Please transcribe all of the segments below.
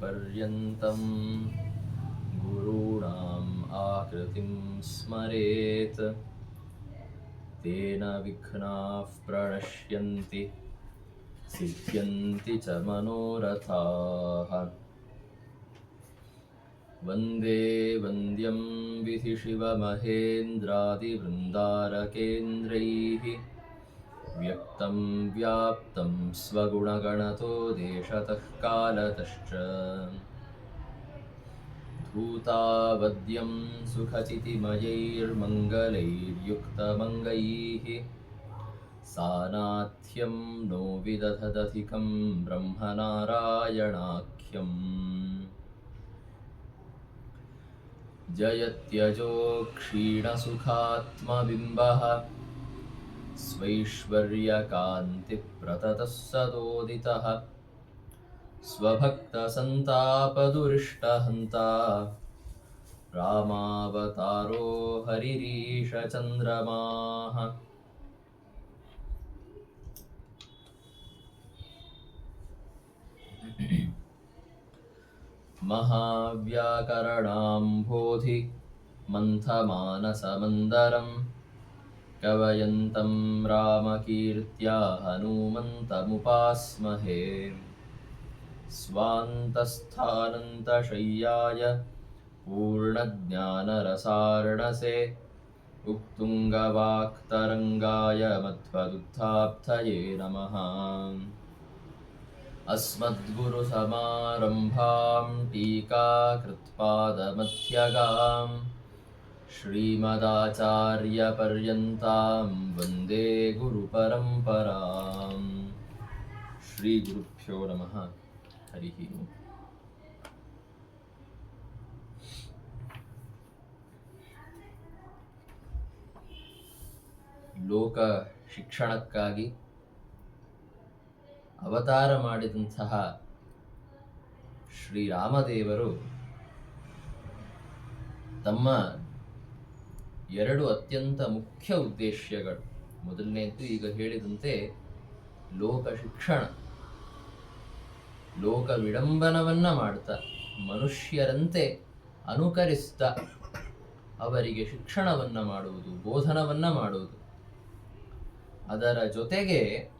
पर्यन्तं गुरूणाम् आकृतिं स्मरेत् तेन विघ्नाः प्रणश्यन्ति सिद्ध्यन्ति च मनोरथाः। वन्दे वन्द्यं विधिशिवमहेन्द्रादिवृन्दारकेन्द्रैः व्यक्तं व्याप्तं स्वगुणगणतो देशतः कालतश्च धूतावद्यं सुखचितिमयैर्मङ्गलैर्युक्तमङ्गैः सानाथ्यं नो विदधदधिकं ब्रह्मनारायणाख्यम् जयत्यजो क्षीणसुखात्मबिम्बः स्वैश्वर्यकान्तिप्रततः सदोदितः स्वभक्तसन्तापदुरिष्टहन्ता रामावतारो हरिरीशचन्द्रमाः। महाव्याकरणाम्भोधि मन्थमानसमन्दरं कवयन्तं रामकीर्त्या हनूमन्तमुपास्महे। स्वान्तस्थानन्तशय्याय पूर्णज्ञानरसार्णसे उत्तुङ्गवाक्तरङ्गाय मध्वदुग्धाब्धये नमः। अस्मद्गुरुसमारम्भां टीकाकृत्पादमध्यगां श्रीमदाचार्यपर्यन्तां वन्दे गुरुपरम्पराम्। श्रीगुरुभ्यो नमः। हरिः ओम्। ಲೋಕ ಶಿಕ್ಷಣಕ್ಕಾಗಿ ಅವತಾರ ಮಾಡಿದಂತಹ ಶ್ರೀರಾಮದೇವರು ತಮ್ಮ ಎರಡು ಅತ್ಯಂತ ಮುಖ್ಯ ಉದ್ದೇಶಗಳು, ಮೊದಲನೇದ್ದು ಈಗ ಹೇಳಿದಂತೆ ಲೋಕ ಶಿಕ್ಷಣ, ಲೋಕ ವಿಡಂಬನವನ್ನ ಮಾಡ್ತಾ ಮನುಷ್ಯರಂತೆ ಅನುಕರಿಸ್ತಾ ಅವರಿಗೆ ಶಿಕ್ಷಣವನ್ನ ಮಾಡುವುದು, ಬೋಧನವನ್ನ ಮಾಡುವುದು, ಅದರ ಜೊತೆಗೆ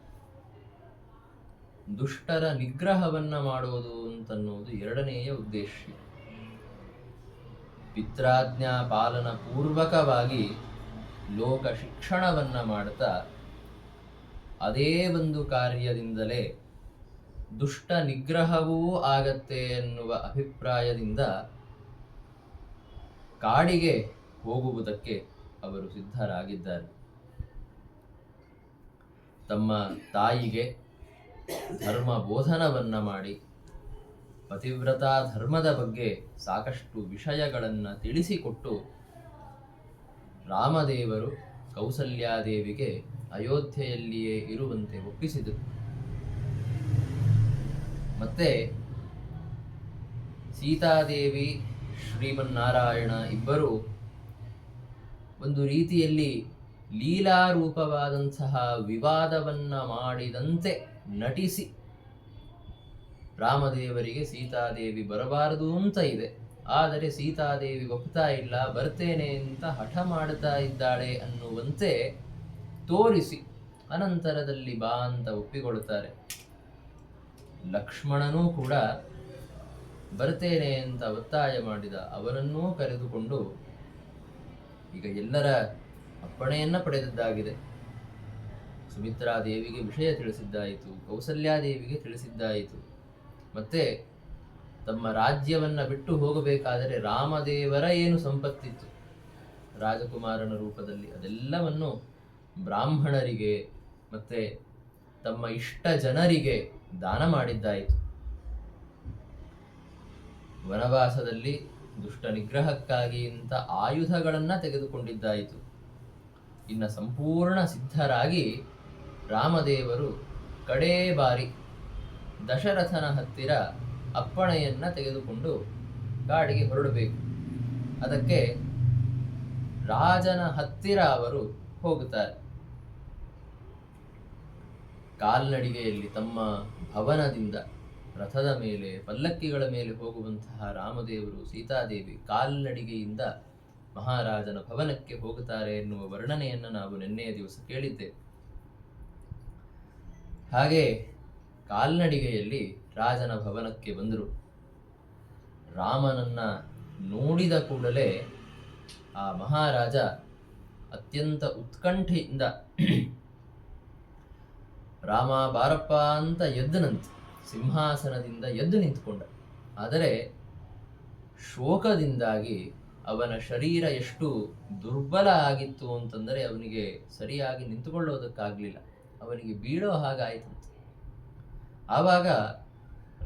ದುಷ್ಟರ ನಿಗ್ರಹವನ್ನ ಮಾಡುವುದು ಅಂತನ್ನುವುದು ಎರಡನೆಯ ಉದ್ದೇಶ. ಪಿತ್ರಾಜ್ಞಾ ಪಾಲನ ಪೂರ್ವಕವಾಗಿ ಲೋಕ ಶಿಕ್ಷಣವನ್ನ ಮಾಡ್ತಾ ಅದೇ ಒಂದು ಕಾರ್ಯದಿಂದಲೇ ದುಷ್ಟ ನಿಗ್ರಹವೂ ಆಗತ್ತೆ ಎನ್ನುವ ಅಭಿಪ್ರಾಯದಿಂದ ಕಾಡಿಗೆ ಹೋಗುವುದಕ್ಕೆ ಅವರು ಸಿದ್ಧರಾಗಿದ್ದಾರೆ. ತಮ್ಮ ತಾಯಿಗೆ ಧರ್ಮ ಬೋಧನವನ್ನ ಮಾಡಿ ಪತಿವ್ರತಾ ಧರ್ಮದ ಬಗ್ಗೆ ಸಾಕಷ್ಟು ವಿಷಯಗಳನ್ನು ತಿಳಿಸಿಕೊಟ್ಟು ರಾಮದೇವರು ಕೌಸಲ್ಯಾದೇವಿಗೆ ಅಯೋಧ್ಯೆಯಲ್ಲಿಯೇ ಇರುವಂತೆ ಒಪ್ಪಿಸಿದರು. ಮತ್ತೆ ಸೀತಾದೇವಿ ಶ್ರೀಮನ್ನಾರಾಯಣ ಇಬ್ಬರು ಒಂದು ರೀತಿಯಲ್ಲಿ ಲೀಲಾರೂಪವಾದಂತಹ ವಿವಾದವನ್ನ ಮಾಡಿದಂತೆ ನಟಿಸಿ ರಾಮದೇವರಿಗೆ ಸೀತಾದೇವಿ ಬರಬಾರದು ಅಂತ ಇದೆ, ಆದರೆ ಸೀತಾದೇವಿ ಒಪ್ತಾ ಇಲ್ಲ, ಬರ್ತೇನೆ ಅಂತ ಹಠ ಮಾಡ್ತಾ ಇದ್ದಾಳೆ ಅನ್ನುವಂತೆ ತೋರಿಸಿ ಅನಂತರದಲ್ಲಿ ಬಾ ಅಂತ ಒಪ್ಪಿಕೊಳ್ತಾರೆ. ಲಕ್ಷ್ಮಣನೂ ಕೂಡ ಬರ್ತೇನೆ ಅಂತ ಒತ್ತಾಯ ಮಾಡಿದ, ಅವನನ್ನೂ ಕರೆದುಕೊಂಡು ಈಗ ಎಲ್ಲರ ಅಪ್ಪಣೆಯನ್ನ ಪಡೆದದ್ದಾಗಿದೆ. ಸುಮಿತ್ರಾದೇವಿಗೆ ವಿಷಯ ತಿಳಿಸಿದ್ದಾಯಿತು, ಕೌಸಲ್ಯಾದೇವಿಗೆ ತಿಳಿಸಿದ್ದಾಯಿತು. ಮತ್ತೆ ತಮ್ಮ ರಾಜ್ಯವನ್ನ ಬಿಟ್ಟು ಹೋಗಬೇಕಾದರೆ ರಾಮದೇವರ ಏನು ಸಂಪತ್ತಿತ್ತು ರಾಜಕುಮಾರನ ರೂಪದಲ್ಲಿ, ಅದೆಲ್ಲವನ್ನು ಬ್ರಾಹ್ಮಣರಿಗೆ ಮತ್ತೆ ತಮ್ಮ ಇಷ್ಟ ಜನರಿಗೆ ದಾನ ಮಾಡಿದ್ದಾಯಿತು. ವನವಾಸದಲ್ಲಿ ದುಷ್ಟ ನಿಗ್ರಹಕ್ಕಾಗಿ ಅಂತ ಆಯುಧಗಳನ್ನ ತೆಗೆದುಕೊಂಡಿದ್ದಾಯಿತು. ಇನ್ನು ಸಂಪೂರ್ಣ ಸಿದ್ಧರಾಗಿ ರಾಮದೇವರು ಕಡೇ ಬಾರಿ ದಶರಥನ ಹತ್ತಿರ ಅಪ್ಪಣೆಯನ್ನ ತೆಗೆದುಕೊಂಡು ಕಾಡಿಗೆ ಹೊರಡಬೇಕು. ಅದಕ್ಕೆ ರಾಜನ ಹತ್ತಿರ ಅವರು ಹೋಗುತ್ತಾರೆ. ಕಾಲ್ನಡಿಗೆಯಲ್ಲಿ ತಮ್ಮ ಭವನದಿಂದ ರಥದ ಮೇಲೆ ಪಲ್ಲಕ್ಕಿಗಳ ಮೇಲೆ ಹೋಗುವಂತಹ ರಾಮದೇವರು ಸೀತಾದೇವಿ ಕಾಲ್ನಡಿಗೆಯಿಂದ ಮಹಾರಾಜನ ಭವನಕ್ಕೆ ಹೋಗುತ್ತಾರೆ ಎನ್ನುವ ವರ್ಣನೆಯನ್ನು ನಾವು ನಿನ್ನೆಯ ದಿವಸ ಕೇಳಿದ್ದೇವೆ. ಹಾಗೆ ಕಾಲ್ನಡಿಗೆಯಲ್ಲಿ ರಾಜನ ಭವನಕ್ಕೆ ಬಂದರು. ರಾಮನನ್ನ ನೋಡಿದ ಕೂಡಲೇ ಆ ಮಹಾರಾಜ ಅತ್ಯಂತ ಉತ್ಕಂಠೆಯಿಂದ ರಾಮ ಬಾರಪ್ಪ ಅಂತ ಎದ್ದನಂತೆ, ಸಿಂಹಾಸನದಿಂದ ಎದ್ದು ನಿಂತುಕೊಂಡ. ಆದರೆ ಶೋಕದಿಂದಾಗಿ ಅವನ ಶರೀರ ಎಷ್ಟು ದುರ್ಬಲ ಆಗಿತ್ತು ಅಂತಂದರೆ ಅವನಿಗೆ ಸರಿಯಾಗಿ ನಿಂತುಕೊಳ್ಳೋದಕ್ಕಾಗಲಿಲ್ಲ, ಅವನಿಗೆ ಬೀಳೋ ಹಾಗಾಯಿತಂತೆ. ಆವಾಗ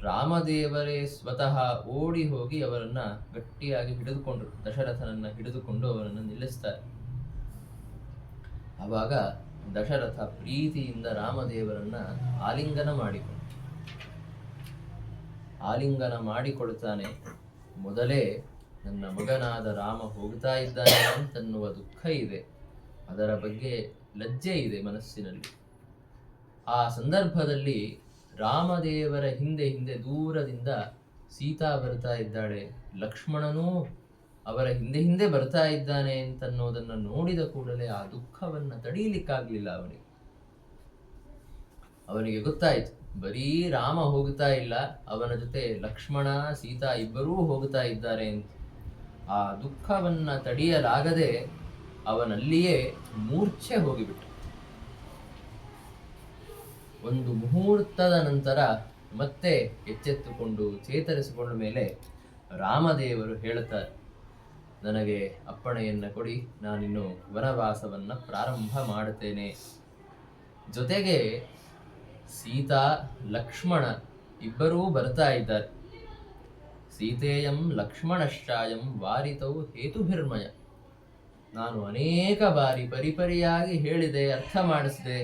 ರಾಮದೇವರೇ ಸ್ವತಃ ಓಡಿ ಹೋಗಿ ಅವರನ್ನ ಗಟ್ಟಿಯಾಗಿ ಹಿಡಿದುಕೊಂಡ್ರು. ದಶರಥನನ್ನ ಹಿಡಿದುಕೊಂಡು ಅವರನ್ನು ನಿಲ್ಲಿಸ್ತಾರೆ. ಆವಾಗ ದಶರಥ ಪ್ರೀತಿಯಿಂದ ರಾಮದೇವರನ್ನ ಆಲಿಂಗನ ಮಾಡಿಕೊಳ್ತಾನೆ. ಮೊದಲೇ ನನ್ನ ಮಗನಾದ ರಾಮ ಹೋಗ್ತಾ ಇದ್ದಾನೆ ಅಂತನ್ನುವ ದುಃಖ ಇದೆ, ಅದರ ಬಗ್ಗೆ ಲಜ್ಜೆ ಇದೆ ಮನಸ್ಸಿನಲ್ಲಿ. ಆ ಸಂದರ್ಭದಲ್ಲಿ ರಾಮದೇವರ ಹಿಂದೆ ಹಿಂದೆ ದೂರದಿಂದ ಸೀತಾ ಬರ್ತಾ ಇದ್ದಾಳೆ, ಲಕ್ಷ್ಮಣನೂ ಅವರ ಹಿಂದೆ ಹಿಂದೆ ಬರ್ತಾ ಇದ್ದಾನೆ ಅಂತನ್ನೋದನ್ನು ನೋಡಿದ ಕೂಡಲೇ ಆ ದುಃಖವನ್ನ ತಡೀಲಿಕ್ಕಾಗ್ಲಿಲ್ಲ ಅವನಿಗೆ ಗೊತ್ತಾಯ್ತು, ಬರೀ ರಾಮ ಹೋಗ್ತಾ ಇಲ್ಲ, ಅವನ ಜೊತೆ ಲಕ್ಷ್ಮಣ ಸೀತಾ ಇಬ್ಬರೂ ಹೋಗ್ತಾ ಇದ್ದಾರೆ ಅಂತ. ಆ ದುಃಖವನ್ನ ತಡೆಯಲಾಗದೆ ಅವನಲ್ಲಿಯೇ ಮೂರ್ಛೆ ಹೋಗಿಬಿಟ್ಟ. ಒಂದು ಮುಹೂರ್ತದ ನಂತರ ಮತ್ತೆ ಎಚ್ಚೆತ್ತುಕೊಂಡು ಚೇತರಿಸಿಕೊಂಡ ಮೇಲೆ ರಾಮದೇವರು ಹೇಳುತ್ತಾರೆ, ನನಗೆ ಅಪ್ಪಣೆಯನ್ನ ಕೊಡಿ, ನಾನಿನ್ನು ವನವಾಸವನ್ನ ಪ್ರಾರಂಭ ಮಾಡುತ್ತೇನೆ. ಜೊತೆಗೆ ಸೀತಾ ಲಕ್ಷ್ಮಣ ಇಬ್ಬರೂ ಬರ್ತಾ ಇದ್ದಾರೆ. ಸೀತೆಯಂ ಲಕ್ಷ್ಮಣಶ್ಚಾಯಂ ವಾರಿತೌ ಹೇತುಭಿರ್ಮಯ. ನಾನು ಅನೇಕ ಬಾರಿ ಪರಿಪರಿಯಾಗಿ ಹೇಳಿದೆ, ಅರ್ಥ ಮಾಡಿಸಿದೆ,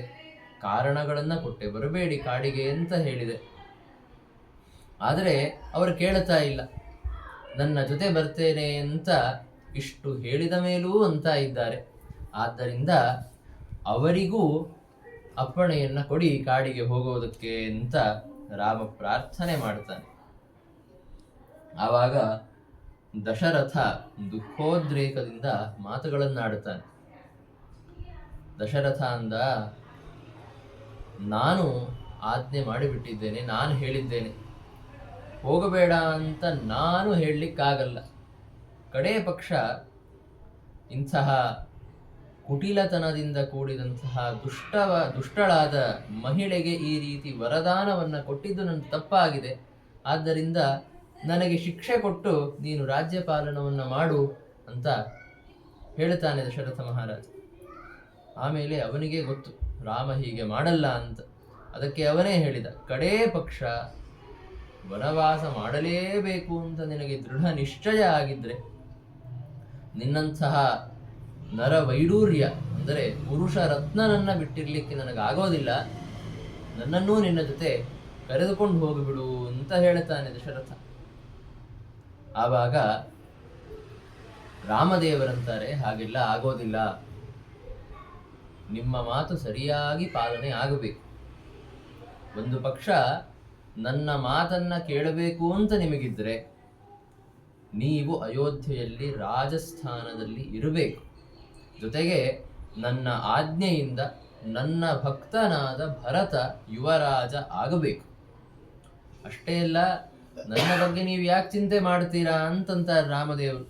ಕಾರಣಗಳನ್ನ ಕೊಟ್ಟೆ, ಬರಬೇಡಿ ಕಾಡಿಗೆ ಅಂತ ಹೇಳಿದೆ. ಆದರೆ ಅವರು ಕೇಳ್ತಾ ಇಲ್ಲ. ನನ್ನ ಜೊತೆ ಬರ್ತೇನೆ ಅಂತ ಇಷ್ಟು ಹೇಳಿದ ಮೇಲೂ ಅಂತ ಇದ್ದಾರೆ. ಆದ್ದರಿಂದ ಅವರಿಗೂ ಅಪ್ಪಣೆಯನ್ನ ಕೊಡಿ ಕಾಡಿಗೆ ಹೋಗೋದಕ್ಕೆ ಅಂತ ರಾಮ ಪ್ರಾರ್ಥನೆ ಮಾಡ್ತಾನೆ. ಆವಾಗ ದಶರಥ ದುಃಖೋದ್ರೇಕದಿಂದ ಮಾತುಗಳನ್ನಾಡುತ್ತಾನೆ. ದಶರಥ ಅಂದ, ನಾನು ಆಜ್ಞೆ ಮಾಡಿಬಿಟ್ಟಿದ್ದೇನೆ, ನಾನು ಹೇಳಿದ್ದೇನೆ, ಹೋಗಬೇಡ ಅಂತ ನಾನು ಹೇಳಲಿಕ್ಕಾಗಲ್ಲ. ಕಡೇ ಪಕ್ಷ ಇಂತಹ ಕುಟಿಲತನದಿಂದ ಕೂಡಿದಂತಹ ದುಷ್ಟಳಾದ ಮಹಿಳೆಗೆ ಈ ರೀತಿ ವರದಾನವನ್ನು ಕೊಟ್ಟಿದ್ದು ನನ್ನ ತಪ್ಪಾಗಿದೆ. ಆದ್ದರಿಂದ ನನಗೆ ಶಿಕ್ಷೆ ಕೊಟ್ಟು ನೀನು ರಾಜ್ಯಪಾಲನವನ್ನು ಮಾಡು ಅಂತ ಹೇಳ್ತಾನೆ ದಶರಥ ಮಹಾರಾಜ. ಆಮೇಲೆ ಅವನಿಗೆ ಗೊತ್ತು ರಾಮ ಹೀಗೆ ಮಾಡಲ್ಲ ಅಂತ. ಅದಕ್ಕೆ ಅವನೇ ಹೇಳಿದ, ಕಡೇ ಪಕ್ಷ ವನವಾಸ ಮಾಡಲೇಬೇಕು ಅಂತ ನಿನಗೆ ದೃಢ ನಿಶ್ಚಯ ಆಗಿದ್ರೆ, ನಿನ್ನಂತಹ ನರವೈಡೂರ್ಯ ಅಂದರೆ ಪುರುಷ ರತ್ನನನ್ನ ಬಿಟ್ಟಿರ್ಲಿಕ್ಕೆ ನನಗಾಗೋದಿಲ್ಲ, ನನ್ನನ್ನೂ ನಿನ್ನ ಜೊತೆ ಕರೆದುಕೊಂಡು ಹೋಗಿಬಿಡು ಅಂತ ಹೇಳ್ತಾನೆ ದಶರಥ. ಆವಾಗ ರಾಮದೇವರಂತಾರೆ, ಹಾಗೆಲ್ಲ ಆಗೋದಿಲ್ಲ, ನಿಮ್ಮ ಮಾತು ಸರಿಯಾಗಿ ಪಾಲನೆ ಆಗಬೇಕು. ಒಂದು ಪಕ್ಷ ನನ್ನ ಮಾತನ್ನ ಕೇಳಬೇಕು ಅಂತ ನಿಮಗಿದ್ರೆ ನೀವು ಅಯೋಧ್ಯೆಯಲ್ಲಿ ರಾಜಸ್ಥಾನದಲ್ಲಿ ಇರಬೇಕು. ಜೊತೆಗೆ ನನ್ನ ಆಜ್ಞೆಯಿಂದ ನನ್ನ ಭಕ್ತನಾದ ಭರತ ಯುವರಾಜ ಆಗಬೇಕು. ಅಷ್ಟೇ ಅಲ್ಲ, ನನ್ನ ಬಗ್ಗೆ ನೀವು ಯಾಕೆ ಚಿಂತೆ ಮಾಡ್ತೀರಾ ಅಂತಂತಾರೆ ರಾಮದೇವರು.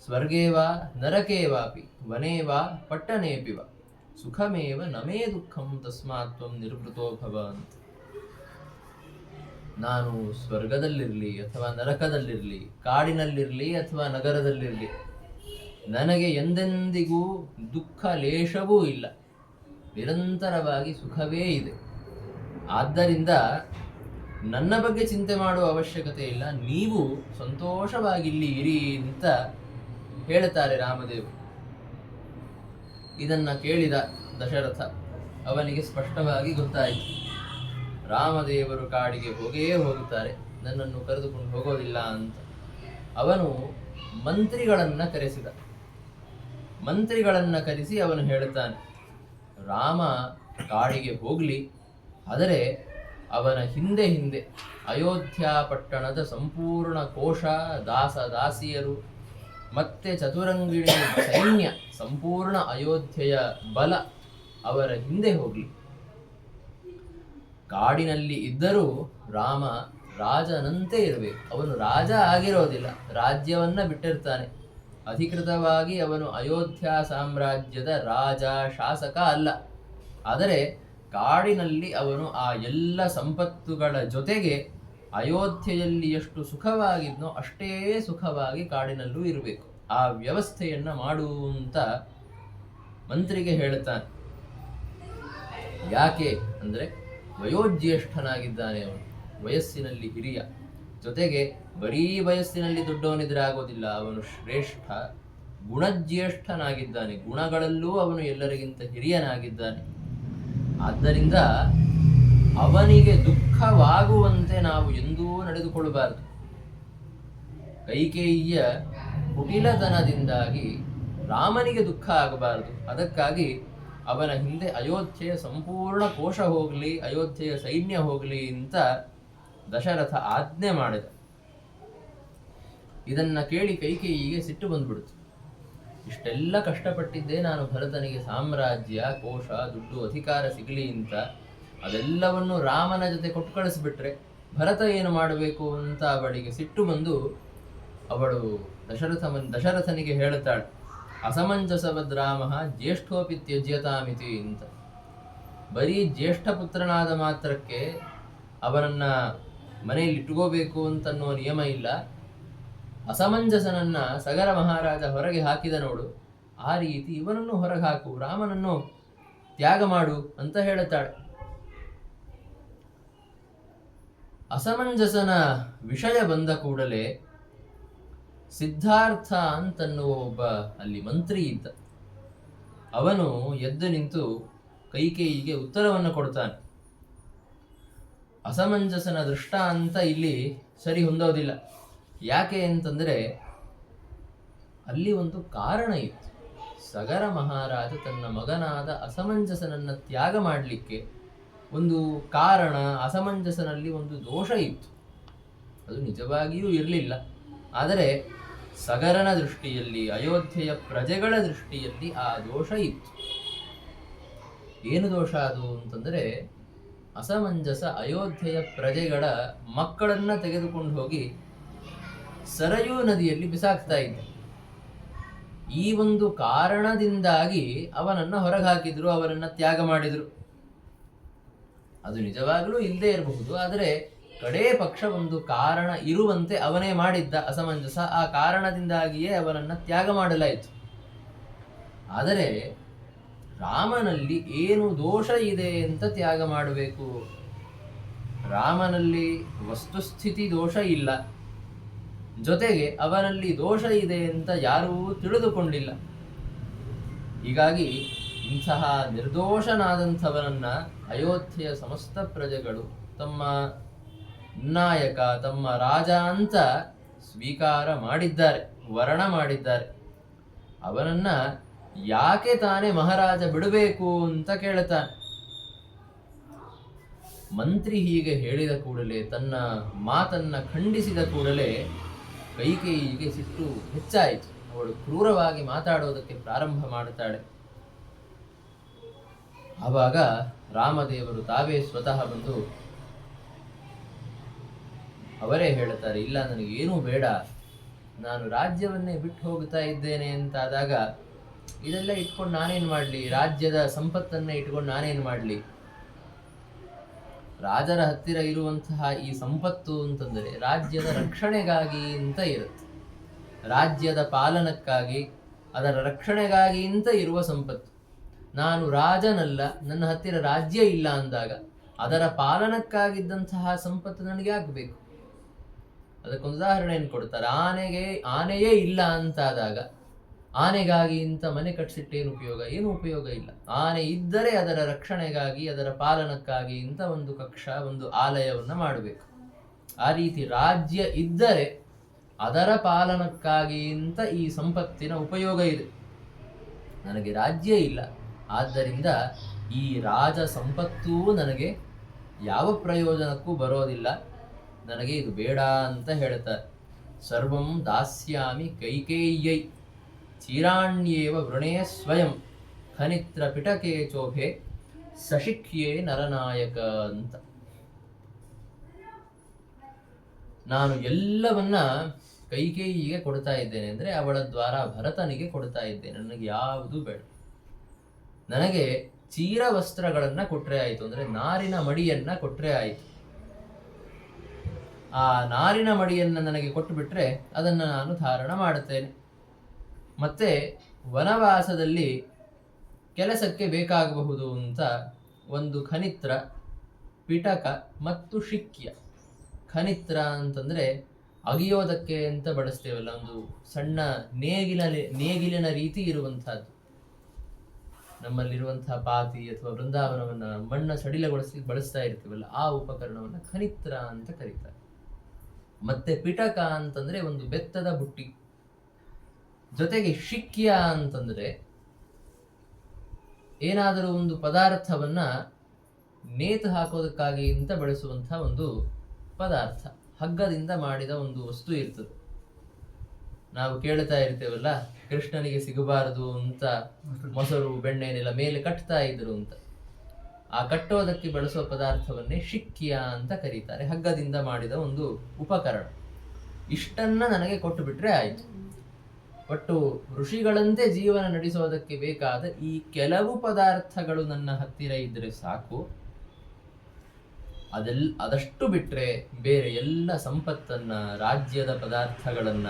ಸ್ವರ್ಗೇವಾ ನರಕೇವಾಪಿ ವನೇವಾ ಪಟ್ಟಣೇಪಿವ ಸುಖಮೇವ ನಮೇ ದುಃಖಂ ತಸ್ಮಾತ್ ತ್ವಂ ನಿರ್ವೃತೋ ಭವ ಅಂತ. ನಾನು ಸ್ವರ್ಗದಲ್ಲಿರಲಿ ಅಥವಾ ನರಕದಲ್ಲಿರಲಿ, ಕಾಡಿನಲ್ಲಿರಲಿ ಅಥವಾ ನಗರದಲ್ಲಿರಲಿ, ನನಗೆ ಎಂದೆಂದಿಗೂ ದುಃಖ ಲೇಷವೂ ಇಲ್ಲ, ನಿರಂತರವಾಗಿ ಸುಖವೇ ಇದೆ. ಆದ್ದರಿಂದ ನನ್ನ ಬಗ್ಗೆ ಚಿಂತೆ ಮಾಡುವ ಅವಶ್ಯಕತೆ ಇಲ್ಲ, ನೀವು ಸಂತೋಷವಾಗಿಲ್ಲಿ ಇರಿ ಅಂತ ಹೇಳ್ತಾರೆ ರಾಮದೇವರು. ಇದನ್ನ ಕೇಳಿದ ದಶರಥ ಅವನಿಗೆ ಸ್ಪಷ್ಟವಾಗಿ ಗೊತ್ತಾಯಿತು, ರಾಮದೇವರು ಕಾಡಿಗೆ ಹೋಗೇ ಹೋಗುತ್ತಾರೆ, ನನ್ನನ್ನು ಕರೆದುಕೊಂಡು ಹೋಗೋದಿಲ್ಲ ಅಂತ. ಅವನು ಮಂತ್ರಿಗಳನ್ನ ಕರೆಸಿದ. ಮಂತ್ರಿಗಳನ್ನ ಕರೆಸಿ ಅವನು ಹೇಳುತ್ತಾನೆ, ರಾಮ ಕಾಡಿಗೆ ಹೋಗಲಿ, ಆದರೆ ಅವನ ಹಿಂದೆ ಹಿಂದೆ ಅಯೋಧ್ಯ ಪಟ್ಟಣದ ಸಂಪೂರ್ಣ ಕೋಶ, ದಾಸ ದಾಸಿಯರು ಮತ್ತೆ ಚತುರಂಗಿಣಿ ಸೈನ್ಯ, ಸಂಪೂರ್ಣ ಅಯೋಧ್ಯೆಯ ಬಲ ಅವರ ಹಿಂದೆ ಹೋಗಲಿ. ಕಾಡಿನಲ್ಲಿ ಇದ್ದರೂ ರಾಮ ರಾಜನಂತೆ ಇರಬೇಕು. ಅವನು ರಾಜ ಆಗಿರೋದಿಲ್ಲ, ರಾಜ್ಯವನ್ನ ಬಿಟ್ಟಿರ್ತಾನೆ. ಅಧಿಕೃತವಾಗಿ ಅವನು ಅಯೋಧ್ಯ ಸಾಮ್ರಾಜ್ಯದ ರಾಜ, ಶಾಸಕ ಅಲ್ಲ. ಆದರೆ ಕಾಡಿನಲ್ಲಿ ಅವನು ಆ ಎಲ್ಲ ಸಂಪತ್ತುಗಳ ಜೊತೆಗೆ ಅಯೋಧ್ಯೆಯಲ್ಲಿ ಎಷ್ಟು ಸುಖವಾಗಿದ್ನೋ ಅಷ್ಟೇ ಸುಖವಾಗಿ ಕಾಡಿನಲ್ಲೂ ಇರಬೇಕು. ಆ ವ್ಯವಸ್ಥೆಯನ್ನ ಮಾಡುವಂತ ಮಂತ್ರಿಗೆ ಹೇಳುತ್ತಾನೆ. ಯಾಕೆ ಅಂದ್ರೆ ವಯೋಜ್ಯೇಷ್ಠನಾಗಿದ್ದಾನೆ ಅವನು, ವಯಸ್ಸಿನಲ್ಲಿ ಹಿರಿಯ, ಜೊತೆಗೆ ಬರೀ ವಯಸ್ಸಿನಲ್ಲಿ ದೊಡ್ಡವನಿದ್ರೆ ಆಗೋದಿಲ್ಲ, ಅವನು ಶ್ರೇಷ್ಠ ಗುಣಜ್ಯೇಷ್ಠನಾಗಿದ್ದಾನೆ, ಗುಣಗಳಲ್ಲೂ ಅವನು ಎಲ್ಲರಿಗಿಂತ ಹಿರಿಯನಾಗಿದ್ದಾನೆ. ಆದ್ದರಿಂದ ಅವನಿಗೆ ದುಃಖವಾಗುವಂತೆ ನಾವು ಎಂದೂ ನಡೆದುಕೊಳ್ಳಬಾರದು. ಕೈಕೇಯಿಯ ಕುಟಿಲತನದಿಂದಾಗಿ ರಾಮನಿಗೆ ದುಃಖ ಆಗಬಾರದು. ಅದಕ್ಕಾಗಿ ಅವನ ಹಿಂದೆ ಅಯೋಧ್ಯೆಯ ಸಂಪೂರ್ಣ ಕೋಶ ಹೋಗಲಿ, ಅಯೋಧ್ಯೆಯ ಸೈನ್ಯ ಹೋಗಲಿ ಅಂತ ದಶರಥ ಆಜ್ಞೆ ಮಾಡಿದ. ಇದನ್ನ ಕೇಳಿ ಕೈಕೇಯಿಗೆ ಸಿಟ್ಟು ಬಂದ್ಬಿಡ್ತು. ಇಷ್ಟೆಲ್ಲ ಕಷ್ಟಪಟ್ಟಿದ್ದೆ ನಾನು ಭರತನಿಗೆ ಸಾಮ್ರಾಜ್ಯ, ಕೋಶ, ದುಡ್ಡು, ಅಧಿಕಾರ ಸಿಗಲಿ ಅಂತ, ಅದೆಲ್ಲವನ್ನು ರಾಮನ ಜೊತೆ ಕೊಟ್ಟು ಕಳಿಸ್ಬಿಟ್ರೆ ಭರತ ಏನು ಮಾಡಬೇಕು ಅಂತ ಅವಳಿಗೆ ಸಿಟ್ಟು ಬಂದು ಅವಳು ದಶರಥನಿಗೆ ಹೇಳುತ್ತಾಳೆ, ಅಸಮಂಜಸವದ್ರಾಮ ಜ್ಯೇಷ್ಠೋಪಿ ತ್ಯಜ್ಯತಾಮಿತಿ ಅಂತ. ಬರೀ ಜ್ಯೇಷ್ಠ ಪುತ್ರನಾದ ಮಾತ್ರಕ್ಕೆ ಅವನನ್ನ ಮನೆಯಲ್ಲಿ ಇಟ್ಕೋಬೇಕು ಅಂತನ್ನೋ ನಿಯಮ ಇಲ್ಲ. ಅಸಮಂಜಸನನ್ನ ಸಗರ ಮಹಾರಾಜ ಹೊರಗೆ ಹಾಕಿದ ನೋಡು, ಆ ರೀತಿ ಇವನನ್ನು ಹೊರಗೆ ಹಾಕು, ರಾಮನನ್ನು ತ್ಯಾಗ ಮಾಡು ಅಂತ ಹೇಳುತ್ತಾಳೆ. ಅಸಮಂಜಸನ ವಿಷಯ ಬಂದ ಕೂಡಲೇ ಸಿದ್ಧಾರ್ಥ ಅಂತನ್ನುವ ಒಬ್ಬ ಅಲ್ಲಿ ಮಂತ್ರಿ ಇದ್ದ. ಅವನು ಎದ್ದು ನಿಂತು ಕೈಕೇಯಿಗೆ ಉತ್ತರವನ್ನು ಕೊಡ್ತಾನೆ. ಅಸಮಂಜಸನ ದೃಷ್ಟ ಅಂತ ಇಲ್ಲಿ ಸರಿ ಹೊಂದೋದಿಲ್ಲ. ಯಾಕೆ ಅಂತಂದ್ರೆ ಅಲ್ಲಿ ಒಂದು ಕಾರಣ ಇತ್ತು. ಸಗರ ಮಹಾರಾಜ ತನ್ನ ಮಗನಾದ ಅಸಮಂಜಸನನ್ನ ತ್ಯಾಗ ಮಾಡಲಿಕ್ಕೆ ಒಂದು ಕಾರಣ, ಅಸಮಂಜಸನಲ್ಲಿ ಒಂದು ದೋಷ ಇತ್ತು. ಅದು ನಿಜವಾಗಿಯೂ ಇರಲಿಲ್ಲ, ಆದರೆ ಸಗರನ ದೃಷ್ಟಿಯಲ್ಲಿ, ಅಯೋಧ್ಯೆಯ ಪ್ರಜೆಗಳ ದೃಷ್ಟಿಯಲ್ಲಿ ಆ ದೋಷ ಇತ್ತು. ಏನು ದೋಷ ಅದು ಅಂತಂದ್ರೆ, ಅಸಮಂಜಸ ಅಯೋಧ್ಯೆಯ ಪ್ರಜೆಗಳ ಮಕ್ಕಳನ್ನ ತೆಗೆದುಕೊಂಡು ಹೋಗಿ ಸರಯೂ ನದಿಯಲ್ಲಿ ಬಿಸಾಕ್ತಾ ಇದ್ದ. ಈ ಒಂದು ಕಾರಣದಿಂದಾಗಿ ಅವನನ್ನ ಹೊರಗೆ ಹಾಕಿದ್ರು, ಅವನನ್ನ ತ್ಯಾಗ ಮಾಡಿದ್ರು. ಅದು ನಿಜವಾಗ್ಲೂ ಇಲ್ಲದೆ ಇರಬಹುದು, ಆದರೆ ಕಡೇ ಪಕ್ಷ ಒಂದು ಕಾರಣ ಇರುವಂತೆ ಅವನೇ ಮಾಡಿದ್ದ ಅಸಮಂಜಸ. ಆ ಕಾರಣದಿಂದಾಗಿಯೇ ಅವನನ್ನ ತ್ಯಾಗ ಮಾಡಲಾಯಿತು. ಆದರೆ ರಾಮನಲ್ಲಿ ಏನು ದೋಷ ಇದೆ ಅಂತ ತ್ಯಾಗ ಮಾಡಬೇಕು? ರಾಮನಲ್ಲಿ ವಸ್ತುಸ್ಥಿತಿ ದೋಷ ಇಲ್ಲ, ಜೊತೆಗೆ ಅವನಲ್ಲಿ ದೋಷ ಇದೆ ಅಂತ ಯಾರೂ ತಿಳಿದುಕೊಂಡಿಲ್ಲ. ಹೀಗಾಗಿ ಇಂತಹ ನಿರ್ದೋಷನಾದಂಥವನನ್ನ ಅಯೋಧ್ಯೆಯ ಸಮಸ್ತ ಪ್ರಜೆಗಳು ತಮ್ಮ ನಾಯಕ, ತಮ್ಮ ರಾಜ ಅಂತ ಸ್ವೀಕಾರ ಮಾಡಿದ್ದಾರೆ, ವರ್ಣ ಮಾಡಿದ್ದಾರೆ. ಅವನನ್ನ ಯಾಕೆ ತಾನೇ ಮಹಾರಾಜ ಬಿಡಬೇಕು ಅಂತ ಕೇಳುತ್ತಾನೆ. ಮಂತ್ರಿ ಹೀಗೆ ಹೇಳಿದ ಕೂಡಲೇ, ತನ್ನ ಮಾತನ್ನ ಖಂಡಿಸಿದ ಕೂಡಲೇ ಕೈಕೇಯಿಗೆ ಸಿಟ್ಟು ಹೆಚ್ಚಾಯಿತು. ಅವಳು ಕ್ರೂರವಾಗಿ ಮಾತಾಡೋದಕ್ಕೆ ಪ್ರಾರಂಭ ಮಾಡುತ್ತಾಳೆ. ಆವಾಗ ರಾಮದೇವರು ತಾವೇ ಸ್ವತಃ ಬಂದು ಅವರೇ ಹೇಳುತ್ತಾರೆ, ಇಲ್ಲ ನನಗೇನೂ ಬೇಡ, ನಾನು ರಾಜ್ಯವನ್ನೇ ಬಿಟ್ಟು ಹೋಗ್ತಾ ಇದ್ದೇನೆ ಅಂತಾದಾಗ ಇದೆಲ್ಲ ಇಟ್ಕೊಂಡು ನಾನೇನು ಮಾಡಲಿ? ರಾಜ್ಯದ ಸಂಪತ್ತನ್ನೇ ಇಟ್ಕೊಂಡು ನಾನೇನು ಮಾಡಲಿ? ರಾಜರ ಹತ್ತಿರ ಇರುವಂತಹ ಈ ಸಂಪತ್ತು ಅಂತಂದರೆ ರಾಜ್ಯದ ರಕ್ಷಣೆಗಾಗಿ ಅಂತ ಇರುತ್ತೆ, ರಾಜ್ಯದ ಪಾಲನಕ್ಕಾಗಿ, ಅದರ ರಕ್ಷಣೆಗಾಗಿ ಅಂತ ಇರುವ ಸಂಪತ್ತು. ನಾನು ರಾಜನಲ್ಲ, ನನ್ನ ಹತ್ತಿರ ರಾಜ್ಯ ಇಲ್ಲ ಅಂದಾಗ ಅದರ ಪಾಲನಕ್ಕಾಗಿದ್ದಂತಹ ಸಂಪತ್ತು ನನಗೆ ಆಗಬೇಕು. ಅದಕ್ಕೊಂದು ಉದಾಹರಣೆಯನ್ನು ಕೊಡ್ತಾರೆ. ಆನೆಯೇ ಇಲ್ಲ ಅಂತಾದಾಗ ಆನೆಗಾಗಿ ಇಂಥ ಮನೆ ಕಟ್ಟಿಸಿಟ್ಟೇನು ಉಪಯೋಗ? ಏನು ಉಪಯೋಗ ಇಲ್ಲ. ಆನೆ ಇದ್ದರೆ ಅದರ ರಕ್ಷಣೆಗಾಗಿ, ಅದರ ಪಾಲನಕ್ಕಾಗಿ ಇಂಥ ಒಂದು ಕಕ್ಷ, ಒಂದು ಆಲಯವನ್ನು ಮಾಡಬೇಕು. ಆ ರೀತಿ ರಾಜ್ಯ ಇದ್ದರೆ ಅದರ ಪಾಲನಕ್ಕಾಗಿ ಅಂತ ಈ ಸಂಪತ್ತಿನ ಉಪಯೋಗ ಇದೆ. ನನಗೆ ರಾಜ್ಯ ಇಲ್ಲ, ಆದ್ದರಿಂದ ಈ ರಾಜ ಸಂಪತ್ತೂ ನನಗೆ ಯಾವ ಪ್ರಯೋಜನಕ್ಕೂ ಬರೋದಿಲ್ಲ, ನನಗೆ ಇದು ಬೇಡ ಅಂತ ಹೇಳ್ತಾರೆ. ಸರ್ವಂ ದಾಸ್ಯಾಮಿ ಕೈಕೇಯ್ಯೈ ಚೀರಾಣ್ಯೇವ ವೃಣೇ ಸ್ವಯಂ ಖನಿತ್ರ ಪಿಟಕೆ ಚೋಭೆ ಸಶಿಕ್ಯೇ ನರನಾಯಕ ಅಂತ. ನಾನು ಎಲ್ಲವನ್ನ ಕೈಕೇಯಿಗೆ ಕೊಡ್ತಾ ಇದ್ದೇನೆ ಅಂದರೆ ಅವಳ ದ್ವಾರ ಭರತನಿಗೆ ಕೊಡ್ತಾ ಇದ್ದೇನೆ, ನನಗೆ ಯಾವುದೂ ಬೇಡ. ನನಗೆ ಚೀರ ವಸ್ತ್ರಗಳನ್ನ ಕೊಟ್ರೆ ಆಯಿತು, ಅಂದರೆ ನಾರಿನ ಮಡಿಯನ್ನ ಕೊಟ್ರೆ ಆಯಿತು. ಆ ನಾರಿನ ಮಡಿಯನ್ನ ನನಗೆ ಕೊಟ್ಟು ಬಿಟ್ರೆ ಅದನ್ನು ನಾನು ಧಾರಣ ಮಾಡುತ್ತೇನೆ. ಮತ್ತೆ ವನವಾಸದಲ್ಲಿ ಕೆಲಸಕ್ಕೆ ಬೇಕಾಗಬಹುದು ಅಂತ ಒಂದು ಖನಿತ್ರ, ಪಿಟಕ ಮತ್ತು ಶಿಕ್ಯ. ಖನಿತ್ರ ಅಂತಂದ್ರೆ ಅಗಿಯೋದಕ್ಕೆ ಅಂತ ಬಳಸ್ತೇವಲ್ಲ, ಒಂದು ಸಣ್ಣ ನೇಗಿಲಿನ ರೀತಿ ಇರುವಂತಹದ್ದು. ನಮ್ಮಲ್ಲಿರುವಂತಹ ಪಾತಿ ಅಥವಾ ವೃಂದಾವನವನ್ನ ಮಣ್ಣ ಸಡಿಲಗೊಳಿಸ್ಲಿಕ್ಕೆ ಬಳಸ್ತಾ ಇರ್ತೀವಲ್ಲ, ಆ ಉಪಕರಣವನ್ನ ಖನಿತ್ರ ಅಂತ ಕರೀತಾರೆ. ಮತ್ತೆ ಪಿಟಕ ಅಂತಂದ್ರೆ ಒಂದು ಬೆತ್ತದ ಬುಟ್ಟಿ. ಜೊತೆಗೆ ಶಿಕ್ಯ ಅಂತಂದ್ರೆ ಏನಾದರೂ ಒಂದು ಪದಾರ್ಥವನ್ನ ನೇತು ಹಾಕೋದಕ್ಕಾಗಿ ಅಂತ ಬಳಸುವಂತಹ ಒಂದು ಪದಾರ್ಥ, ಹಗ್ಗದಿಂದ ಮಾಡಿದ ಒಂದು ವಸ್ತು ಇರ್ತದೆ. ನಾವು ಕೇಳ್ತಾ ಇರ್ತೇವಲ್ಲ, ಕೃಷ್ಣನಿಗೆ ಸಿಗಬಾರದು ಅಂತ ಮೊಸರು ಬೆಣ್ಣೆನೆಲ್ಲ ಮೇಲೆ ಕಟ್ತಾ ಇದ್ರು ಅಂತ. ಆ ಕಟ್ಟೋದಕ್ಕೆ ಬಳಸುವ ಪದಾರ್ಥವನ್ನೇ ಶಿಕ್ಯ ಅಂತ ಕರೀತಾರೆ, ಹಗ್ಗದಿಂದ ಮಾಡಿದ ಒಂದು ಉಪಕರಣ. ಇಷ್ಟನ್ನ ನನಗೆ ಕೊಟ್ಟು ಬಿಟ್ರೆ ಆಯ್ತು. ಒಟ್ಟು ಋಷಿಗಳಂತೆ ಜೀವನ ನಡೆಸೋದಕ್ಕೆ ಬೇಕಾದ ಈ ಕೆಲವು ಪದಾರ್ಥಗಳು ನನ್ನ ಹತ್ತಿರ ಇದ್ರೆ ಸಾಕು. ಅದಷ್ಟು ಬಿಟ್ರೆ ಬೇರೆ ಎಲ್ಲ ಸಂಪತ್ತನ್ನ, ರಾಜ್ಯದ ಪದಾರ್ಥಗಳನ್ನ,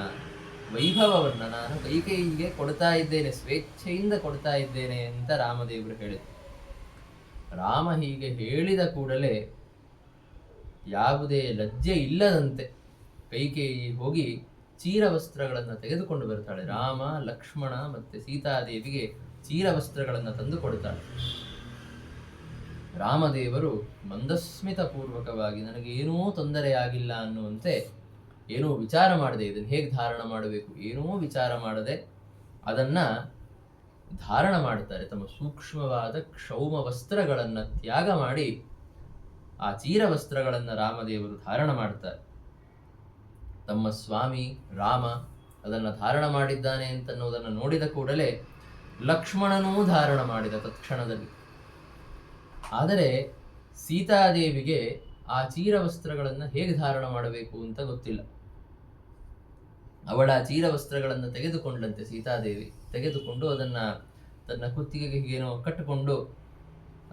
ವೈಭವವನ್ನ ನಾನು ಕೈಕೇಯಿಗೆ ಕೊಡ್ತಾ ಇದ್ದೇನೆ, ಸ್ವೇಚ್ಛೆಯಿಂದ ಕೊಡ್ತಾ ಇದ್ದೇನೆ ಅಂತ ರಾಮದೇವರು ಹೇಳಿದರು. ರಾಮ ಹೀಗೆ ಹೇಳಿದ ಕೂಡಲೇ ಯಾವುದೇ ಲಜ್ಜೆ ಇಲ್ಲದಂತೆ ಕೈಕೇಯಿ ಹೋಗಿ ಚೀರವಸ್ತ್ರಗಳನ್ನು ತೆಗೆದುಕೊಂಡು ಬರ್ತಾಳೆ. ರಾಮ, ಲಕ್ಷ್ಮಣ ಮತ್ತೆ ಸೀತಾದೇವಿಗೆ ಚೀರವಸ್ತ್ರಗಳನ್ನು ತಂದು ಕೊಡ್ತಾಳೆ. ರಾಮದೇವರು ಮಂದಸ್ಮಿತ ಪೂರ್ವಕವಾಗಿ ನನಗೆ ಏನೂ ತೊಂದರೆಯಾಗಿಲ್ಲ ಅನ್ನುವಂತೆ ಏನೂ ವಿಚಾರ ಮಾಡದೆ, ಇದನ್ನು ಹೇಗೆ ಧಾರಣ ಮಾಡಬೇಕು ಏನೂ ವಿಚಾರ ಮಾಡದೆ ಅದನ್ನ ಧಾರಣ ಮಾಡುತ್ತಾರೆ. ತಮ್ಮ ಸೂಕ್ಷ್ಮವಾದ ಕ್ಷೌಮ ವಸ್ತ್ರಗಳನ್ನು ತ್ಯಾಗ ಮಾಡಿ ಆ ಚೀರ ವಸ್ತ್ರಗಳನ್ನು ರಾಮದೇವರು ಧಾರಣ ಮಾಡ್ತಾರೆ. ತಮ್ಮ ಸ್ವಾಮಿ ರಾಮ ಅದನ್ನು ಧಾರಣ ಮಾಡಿದ್ದಾನೆ ಅಂತನ್ನುವುದನ್ನು ನೋಡಿದ ಕೂಡಲೇ ಲಕ್ಷ್ಮಣನೂ ಧಾರಣ ಮಾಡಿದ ತತ್ಕ್ಷಣದಲ್ಲಿ. ಆದರೆ ಸೀತಾದೇವಿಗೆ ಆ ಚೀರವಸ್ತ್ರಗಳನ್ನು ಹೇಗೆ ಧಾರಣ ಮಾಡಬೇಕು ಅಂತ ಗೊತ್ತಿಲ್ಲ. ಅವಳ ಚೀರವಸ್ತ್ರಗಳನ್ನು ತೆಗೆದುಕೊಂಡಂತೆ ಸೀತಾದೇವಿ ತೆಗೆದುಕೊಂಡು ಅದನ್ನ ತನ್ನ ಕುತ್ತಿಗೆಗೆ ಏನೋ ಕಟ್ಟಿಕೊಂಡು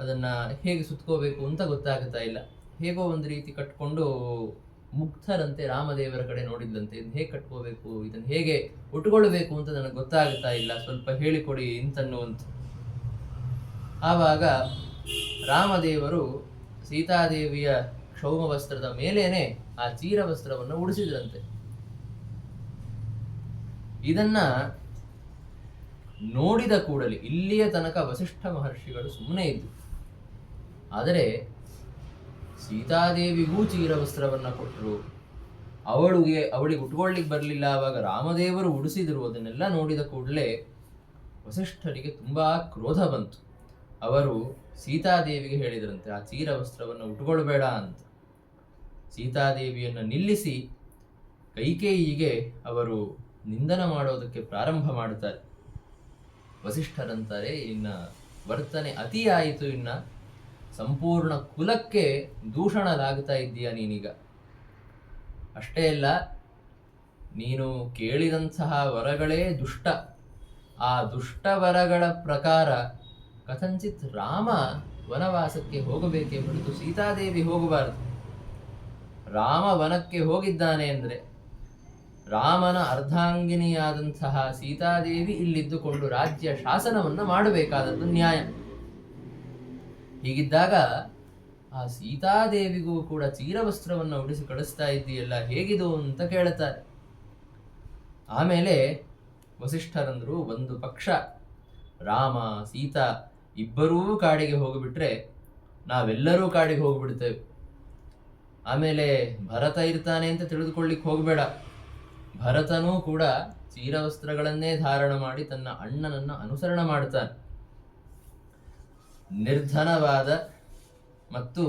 ಅದನ್ನ ಹೇಗೆ ಸುತ್ಕೋಬೇಕು ಅಂತ ಗೊತ್ತಾಗುತ್ತಾ ಇಲ್ಲ. ಹೇಗೋ ಒಂದು ರೀತಿ ಕಟ್ಕೊಂಡು ಮುಗ್ಧರಂತೆ ರಾಮದೇವರ ಕಡೆ ನೋಡಿದ್ದಂತೆ, ಇದನ್ನ ಹೇಗೆ ಕಟ್ಕೋಬೇಕು, ಇದನ್ನ ಹೇಗೆ ಉಟ್ಕೊಳ್ಬೇಕು ಅಂತ ನನಗೆ ಗೊತ್ತಾಗುತ್ತಾ ಇಲ್ಲ, ಸ್ವಲ್ಪ ಹೇಳಿಕೊಡಿ ಅಂತನ್ನುವಂತ. ಆವಾಗ ರಾಮದೇವರು ಸೀತಾದೇವಿಯ ಕ್ಷೌಮ ವಸ್ತ್ರದ ಮೇಲೇನೆ ಆ ಚೀರ ವಸ್ತ್ರವನ್ನು ಉಡಿಸಿದ್ರಂತೆ. ಇದನ್ನ ನೋಡಿದ ಕೂಡಲೇ ಇಲ್ಲಿಯ ತನಕ ವಸಿಷ್ಠ ಮಹರ್ಷಿಗಳು ಸುಮ್ಮನೆ ಇದ್ದು, ಆದರೆ ಸೀತಾದೇವಿಗೂ ಚೀರ ವಸ್ತ್ರವನ್ನ ಕೊಟ್ಟರು, ಅವಳಿಗೆ ಉಟ್ಕೊಳ್ಳಿಕ್ಕೆ ಬರಲಿಲ್ಲ. ಆವಾಗ ರಾಮದೇವರು ಉಡಿಸಿದ್ರು. ಅದನ್ನೆಲ್ಲ ನೋಡಿದ ಕೂಡಲೇ ವಸಿಷ್ಠರಿಗೆ ತುಂಬಾ ಕ್ರೋಧ ಬಂತು. ಅವರು ಸೀತಾದೇವಿಗೆ ಹೇಳಿದ್ರಂತೆ ಆ ಚೀರ ವಸ್ತ್ರವನ್ನು ಉಟ್ಕೊಳ್ಬೇಡ ಅಂತ. ಸೀತಾದೇವಿಯನ್ನು ನಿಲ್ಲಿಸಿ ಕೈಕೇಯಿಗೆ ಅವರು ನಿಂದನ ಮಾಡೋದಕ್ಕೆ ಪ್ರಾರಂಭ ಮಾಡುತ್ತಾರೆ. ವಸಿಷ್ಠರಂತಾರೆ, ಇನ್ನ ವರ್ತನೆ ಅತಿಯಾಯಿತು, ಇನ್ನ ಸಂಪೂರ್ಣ ಕುಲಕ್ಕೆ ದೂಷಣಲಾಗ್ತಾ ಇದ್ದೀಯ ನೀನೀಗ. ಅಷ್ಟೇ ಅಲ್ಲ, ನೀನು ಕೇಳಿದಂತಹ ವರಗಳೇ ದುಷ್ಟ. ಆ ದುಷ್ಟ ವರಗಳ ಪ್ರಕಾರ ಕಥಂಚಿತ್ ರಾಮ ವನವಾಸಕ್ಕೆ ಹೋಗಬೇಕೇ ಹೊರತು ಸೀತಾದೇವಿ ಹೋಗಬಾರದು. ರಾಮ ವನಕ್ಕೆ ಹೋಗಿದ್ದಾನೆ ಅಂದ್ರೆ ರಾಮನ ಅರ್ಧಾಂಗಿನಿಯಾದಂತಹ ಸೀತಾದೇವಿ ಇಲ್ಲಿದ್ದುಕೊಂಡು ರಾಜ್ಯ ಶಾಸನವನ್ನ ಮಾಡಬೇಕಾದದ್ದು ನ್ಯಾಯ. ಹೀಗಿದ್ದಾಗ ಆ ಸೀತಾದೇವಿಗೂ ಕೂಡ ಚೀರವಸ್ತ್ರವನ್ನು ಉಡಿಸಿ ಕಳಿಸ್ತಾ ಇದ್ದೀಯಲ್ಲ, ಹೇಗಿದು ಅಂತ ಕೇಳುತ್ತಾರೆ. ಆಮೇಲೆ ವಸಿಷ್ಠರಂದ್ರು, ಒಂದು ಪಕ್ಷ ರಾಮ ಸೀತಾ ಇಬ್ಬರೂ ಕಾಡಿಗೆ ಹೋಗಿಬಿಟ್ರೆ ನಾವೆಲ್ಲರೂ ಕಾಡಿಗೆ ಹೋಗ್ಬಿಡ್ತೇವೆ. ಆಮೇಲೆ ಭರತ ಇರ್ತಾನೆ ಅಂತ ತಿಳಿದುಕೊಳ್ಳಿಕ್ಕೆ ಹೋಗಬೇಡ. ಭರತನೂ ಕೂಡ ಚೀರವಸ್ತ್ರಗಳನ್ನೇ ಧಾರಣ ಮಾಡಿ ತನ್ನ ಅಣ್ಣನನ್ನ ಅನುಸರಣ ಮಾಡ್ತಾನೆ. ನಿರ್ಧನವಾದ ಮತ್ತು